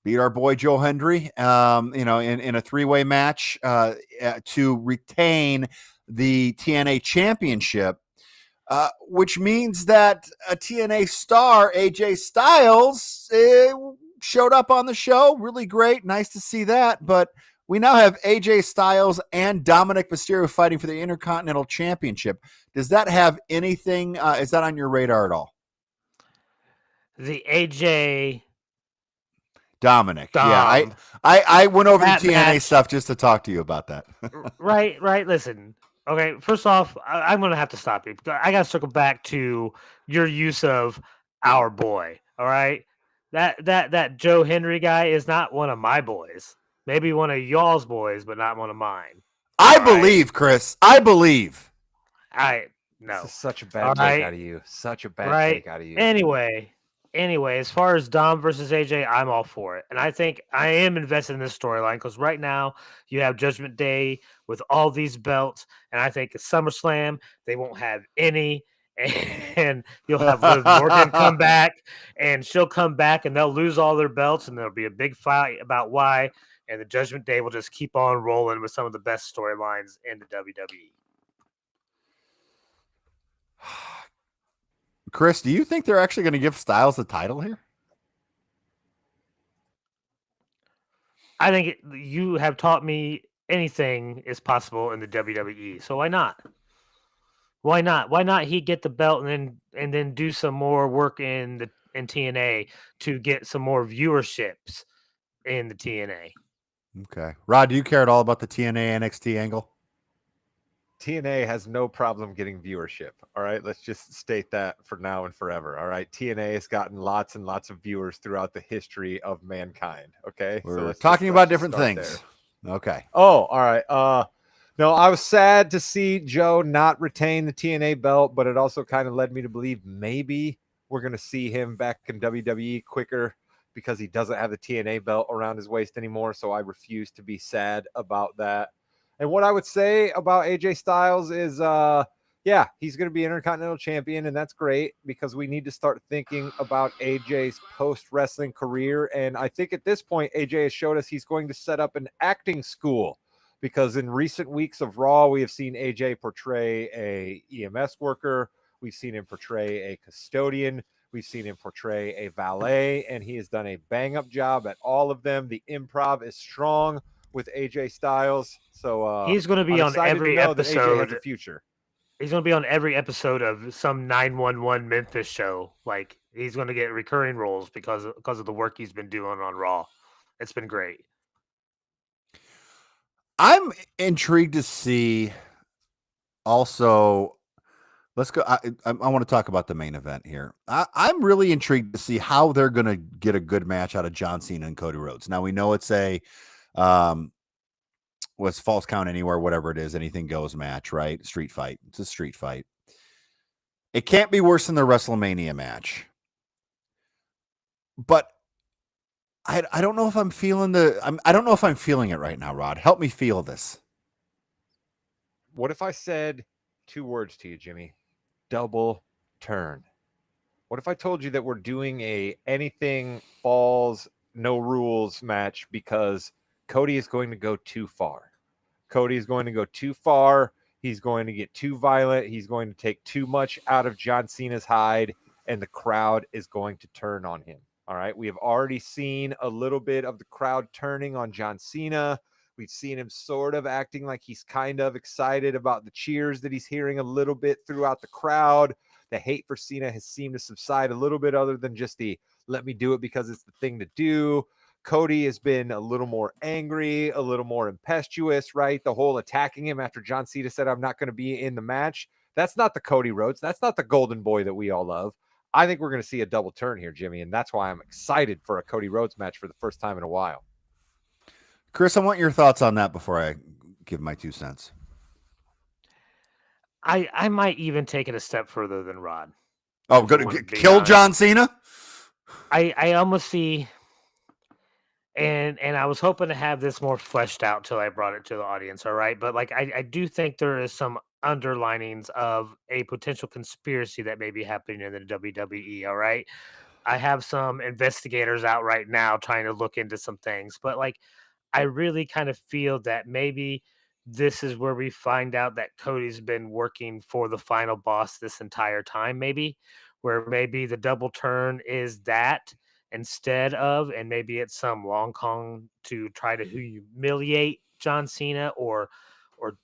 beat our boy Joe Hendry, in a 3-way match to retain the TNA championship, which means that a TNA star, AJ Styles, showed up on the show. Really great. Nice to see that. But we now have AJ Styles and Dominic Mysterio fighting for the Intercontinental Championship. Does that have anything? Is that on your radar at all? The AJ Dominic. Dom. Yeah, I went over the That TNA match. stuff just to talk to you about that. Right. Listen. Okay, first off, I'm going to have to stop you. I got to circle back to your use of our boy. All right, that Joe Hendry guy is not one of my boys. Maybe one of y'all's boys, but not one of mine. I believe, Chris. I believe. No. This is such a bad take out of you. Such a bad take out of you. Anyway, as far as Dom versus AJ, I'm all for it. And I think I am invested in this storyline because right now you have Judgment Day with all these belts. And I think at SummerSlam, they won't have any. And you'll have Liv Morgan come back, and she'll come back, and they'll lose all their belts, and there'll be a big fight about why. And the Judgment Day will just keep on rolling with some of the best storylines in the WWE. Chris, do you think they're actually going to give Styles the title here? I think you have taught me anything is possible in the WWE. So why not? Why not? Why not he get the belt and then do some more work in TNA to get some more viewerships in the TNA? Okay. Rod, do you care at all about the TNA NXT angle? TNA has no problem getting viewership. All right. Let's just state that for now and forever. All right. TNA has gotten lots and lots of viewers throughout the history of mankind. Okay. We're talking about different things. There. Okay. Oh, all right. No, I was sad to see Joe not retain the TNA belt, but it also kind of led me to believe maybe we're going to see him back in WWE quicker because he doesn't have the TNA belt around his waist anymore. So I refuse to be sad about that. And what I would say about AJ Styles is, he's going to be Intercontinental Champion, and that's great because we need to start thinking about AJ's post-wrestling career. And I think at this point, AJ has showed us he's going to set up an acting school because in recent weeks of Raw, we have seen AJ portray a EMS worker. We've seen him portray a custodian. We've seen him portray a valet, and he has done a bang-up job at all of them. The improv is strong. with AJ Styles. So he's going to be I'm on excited to every know that AJ has a episode. future. He's going to be on every episode of some 911 Memphis show. Like he's going to get recurring roles because of the work he's been doing on Raw. It's been great. I'm intrigued to see also. Let's go. I want to talk about the main event here. I'm really intrigued to see how they're going to get a good match out of John Cena and Cody Rhodes. Now we know it's a was false count anywhere, whatever it is, anything goes match, right? Street fight. It's a street fight. It can't be worse than the WrestleMania match. But I don't know if I'm feeling I don't know if I'm feeling it right now, Rod. Help me feel this. What if I said 2 words to you, Jimmy? Double turn. What if I told you that we're doing a anything falls, no rules match because Cody is going to go too far. Cody is going to go too far. He's going to get too violent. He's going to take too much out of John Cena's hide, and the crowd is going to turn on him. All right. We have already seen a little bit of the crowd turning on John Cena. We've seen him sort of acting like he's kind of excited about the cheers that he's hearing a little bit throughout the crowd. The hate for Cena has seemed to subside a little bit, other than just the let me do it because it's the thing to do. Cody has been a little more angry, a little more impetuous, right? The whole attacking him after John Cena said, I'm not going to be in the match. That's not the Cody Rhodes. That's not the golden boy that we all love. I think we're going to see a double turn here, Jimmy, and that's why I'm excited for a Cody Rhodes match for the first time in a while. Chris, I want your thoughts on that before I give my 2 cents. I might even take it a step further than Rod. Oh, good. Kill honest. John Cena? I almost see, and I was hoping to have this more fleshed out till I brought it to the audience, all right? But like I do think there is some underlinings of a potential conspiracy that may be happening in the WWE, all right? I have some investigators out right now trying to look into some things, but like I really kind of feel that maybe this is where we find out that Cody's been working for the final boss this entire time, maybe, where maybe the double turn is that instead of, and maybe it's some long con to try to humiliate John Cena or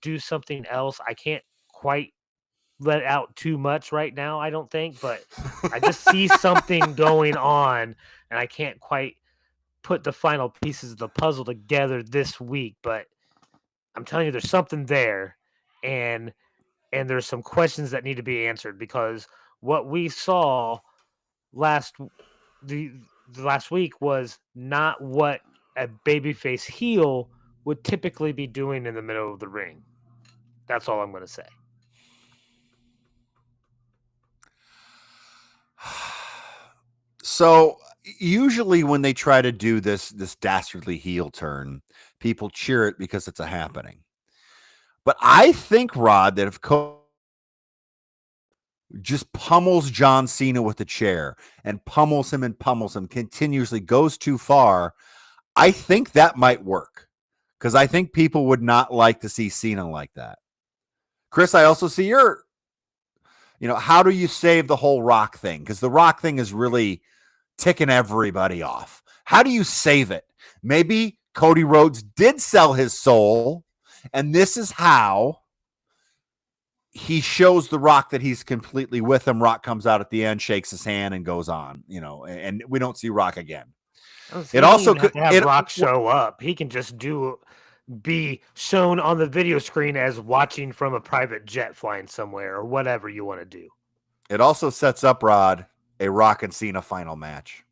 do something else. I can't quite let out too much right now, I don't think, but I just see something going on and I can't quite put the final pieces of the puzzle together this week, but I'm telling you, there's something there, and there's some questions that need to be answered because what we saw last the last week was not what a babyface heel would typically be doing in the middle of the ring. That's all I'm going to say. So usually when they try to do this dastardly heel turn, people cheer it because it's a happening. But I think, Rod, that if Cody just pummels John Cena with a chair and pummels him, continuously goes too far, I think that might work because I think people would not like to see Cena like that. Chris, I also see your, how do you save the whole Rock thing? Because the Rock thing is really ticking everybody off. How do you save it? Maybe Cody Rhodes did sell his soul, and this is how he shows the Rock that he's completely with him. Rock comes out at the end, shakes his hand, and goes on, and we don't see Rock again. It also could have Rock show up. He can just be shown on the video screen as watching from a private jet flying somewhere or whatever you want to do. It also sets up, Rod, a Rock and Cena final match.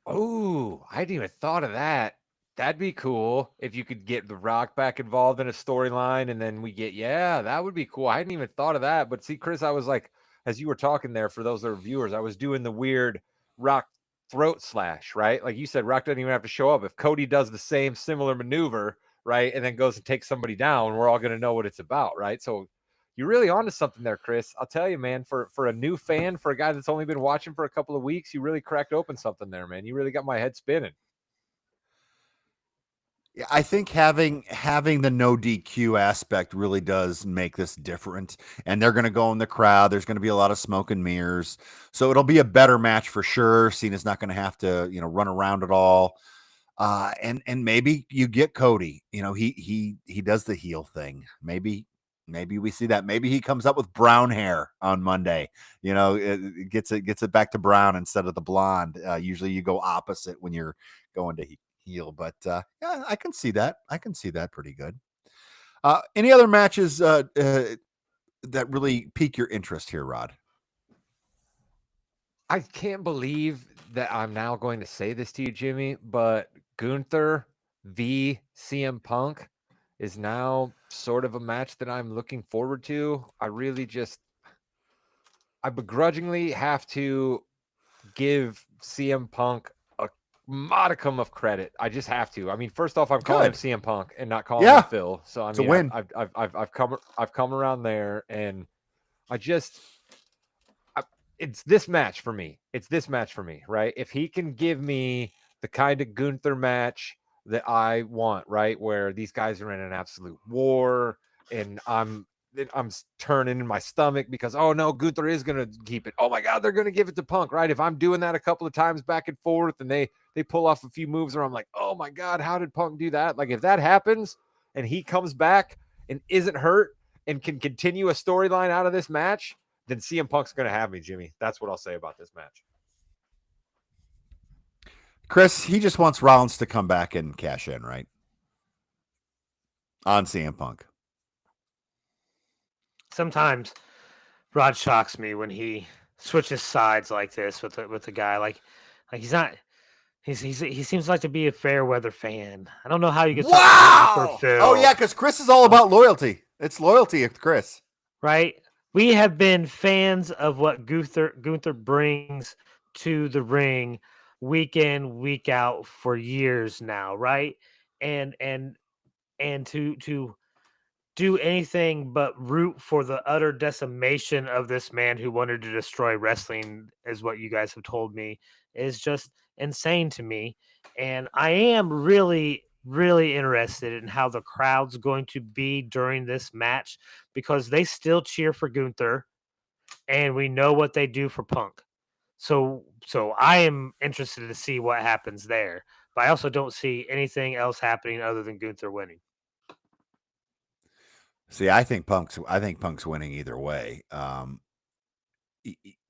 Oh, I hadn't even thought of that. That'd be cool if you could get The Rock back involved in a storyline, and then that would be cool. I hadn't even thought of that. But see, Chris, I was like, as you were talking there, for those that are viewers, I was doing the weird Rock throat slash, right? Like you said, Rock doesn't even have to show up. If Cody does the same similar maneuver, right, and then goes and takes somebody down, we're all going to know what it's about, right? So you're really onto something there, Chris. I'll tell you, man, for a new fan, for a guy that's only been watching for a couple of weeks, you really cracked open something there, man. You really got my head spinning. Yeah, I think having the no DQ aspect really does make this different. And they're going to go in the crowd. There's going to be a lot of smoke and mirrors. So it'll be a better match for sure. Cena's not going to have to, run around at all. And maybe you get Cody. He does the heel thing. Maybe we see that. Maybe he comes up with brown hair on Monday. It gets it back to brown instead of the blonde. Usually you go opposite when you're going to heel. But yeah, I can see that. I can see that pretty good. Any other matches that really pique your interest here, Rod? I can't believe that I'm now going to say this to you, Jimmy, but Gunther v CM Punk is now sort of a match that I'm looking forward to. I begrudgingly have to give CM Punk a modicum of credit. I just have to. I mean, first off, I'm calling him CM Punk and not calling him Phil. So I mean, I've come around there, and it's this match for me. It's this match for me, right? If he can give me the kind of Gunther match that I want, right, where these guys are in an absolute war, and I'm turning in my stomach because, oh no, Gunther is going to keep it. Oh my God, they're going to give it to Punk, right? If I'm doing that a couple of times back and forth, and they pull off a few moves where I'm like, oh my God, how did Punk do that? Like if that happens and he comes back and isn't hurt and can continue a storyline out of this match, then CM Punk's going to have me, Jimmy. That's what I'll say about this match. Chris, he just wants Rollins to come back and cash in, right? On CM Punk. Sometimes Rod shocks me when he switches sides like this with the guy. Like he's not. He seems like to be a fair weather fan. I don't know how you get wow. Oh yeah, because Chris is all about loyalty. It's loyalty, Chris. Right. We have been fans of what Gunther brings to the ring week in, week out for years now, right? And to do anything but root for the utter decimation of this man who wanted to destroy wrestling, is what you guys have told me, is just insane to me. And I am really, really interested in how the crowd's going to be during this match, because they still cheer for Gunther and we know what they do for Punk. So I am interested to see what happens there, but I also don't see anything else happening other than Gunther winning. See, I think Punk's winning either way.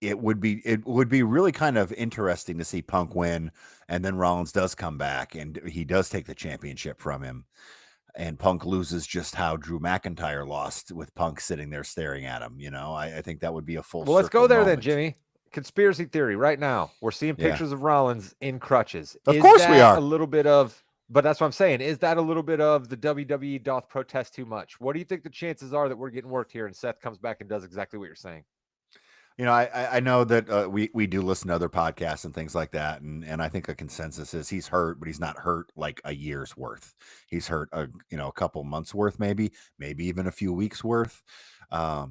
It would be really kind of interesting to see Punk win, and then Rollins does come back and he does take the championship from him, and Punk loses just how Drew McIntyre lost, with Punk sitting there staring at him. I think that would be a full. Well, let's go there moment. Then, Jimmy. Conspiracy theory right now. We're seeing pictures of Rollins in crutches. Of course we are. A little bit of. But that's what I'm saying. Is that a little bit of the WWE doth protest too much? What do you think the chances are that we're getting worked here and Seth comes back and does exactly what you're saying? I know that we do listen to other podcasts and things like that, and I think a consensus is he's hurt, but he's not hurt like a year's worth. He's hurt a couple months worth, maybe even a few weeks worth. I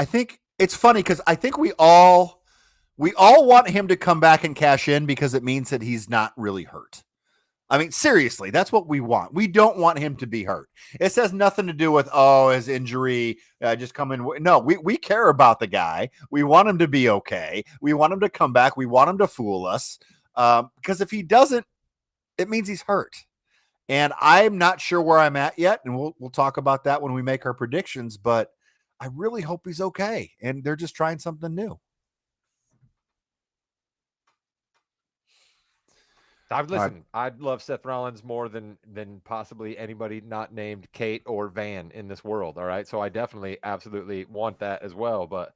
think it's funny because I think we all want him to come back and cash in because it means that he's not really hurt. I mean, seriously, that's what we want. We don't want him to be hurt. It has nothing to do with, his injury, just come in. No, we care about the guy. We want him to be okay. We want him to come back. We want him to fool us. Because if he doesn't, it means he's hurt. And I'm not sure where I'm at yet. And we'll talk about that when we make our predictions. But I really hope he's okay. And they're just trying something new. I'd love Seth Rollins more than possibly anybody not named Kate or Van in this world. All right. So I definitely absolutely want that as well. But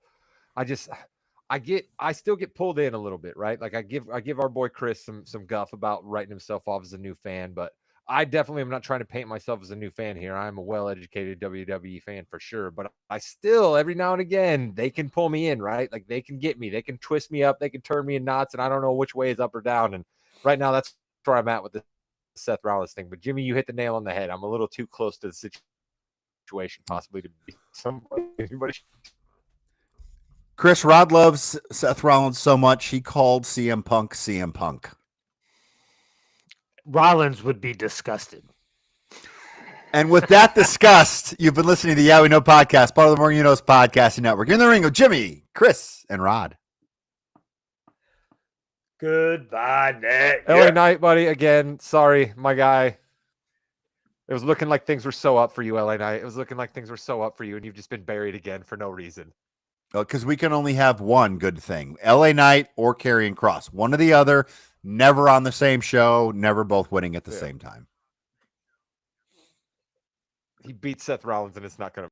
I still get pulled in a little bit, right? Like I give our boy Chris some guff about writing himself off as a new fan, but I definitely am not trying to paint myself as a new fan here. I'm a well-educated WWE fan for sure, but I still, every now and again, they can pull me in, right? Like they can get me, they can twist me up, they can turn me in knots, and I don't know which way is up or down. And right now, that's where I'm at with the Seth Rollins thing. But Jimmy, you hit the nail on the head. I'm a little too close to the situation, possibly to be anybody. Chris, Rod loves Seth Rollins so much, he called CM Punk CM Punk. Rollins would be disgusted. And with that discussed, you've been listening to the Yeah We Know podcast, part of the Morgan You Know's podcasting network. In the ring of Jimmy, Chris, and Rod. Goodbye, Nick. LA Knight, buddy. Again, sorry, my guy. It was looking like things were so up for you, LA Knight. It was looking like things were so up for you, and you've just been buried again for no reason. Because we can only have one good thing: LA Knight or Karrion Kross. One or the other. Never on the same show. Never both winning at the same time. He beat Seth Rollins, and it's not going to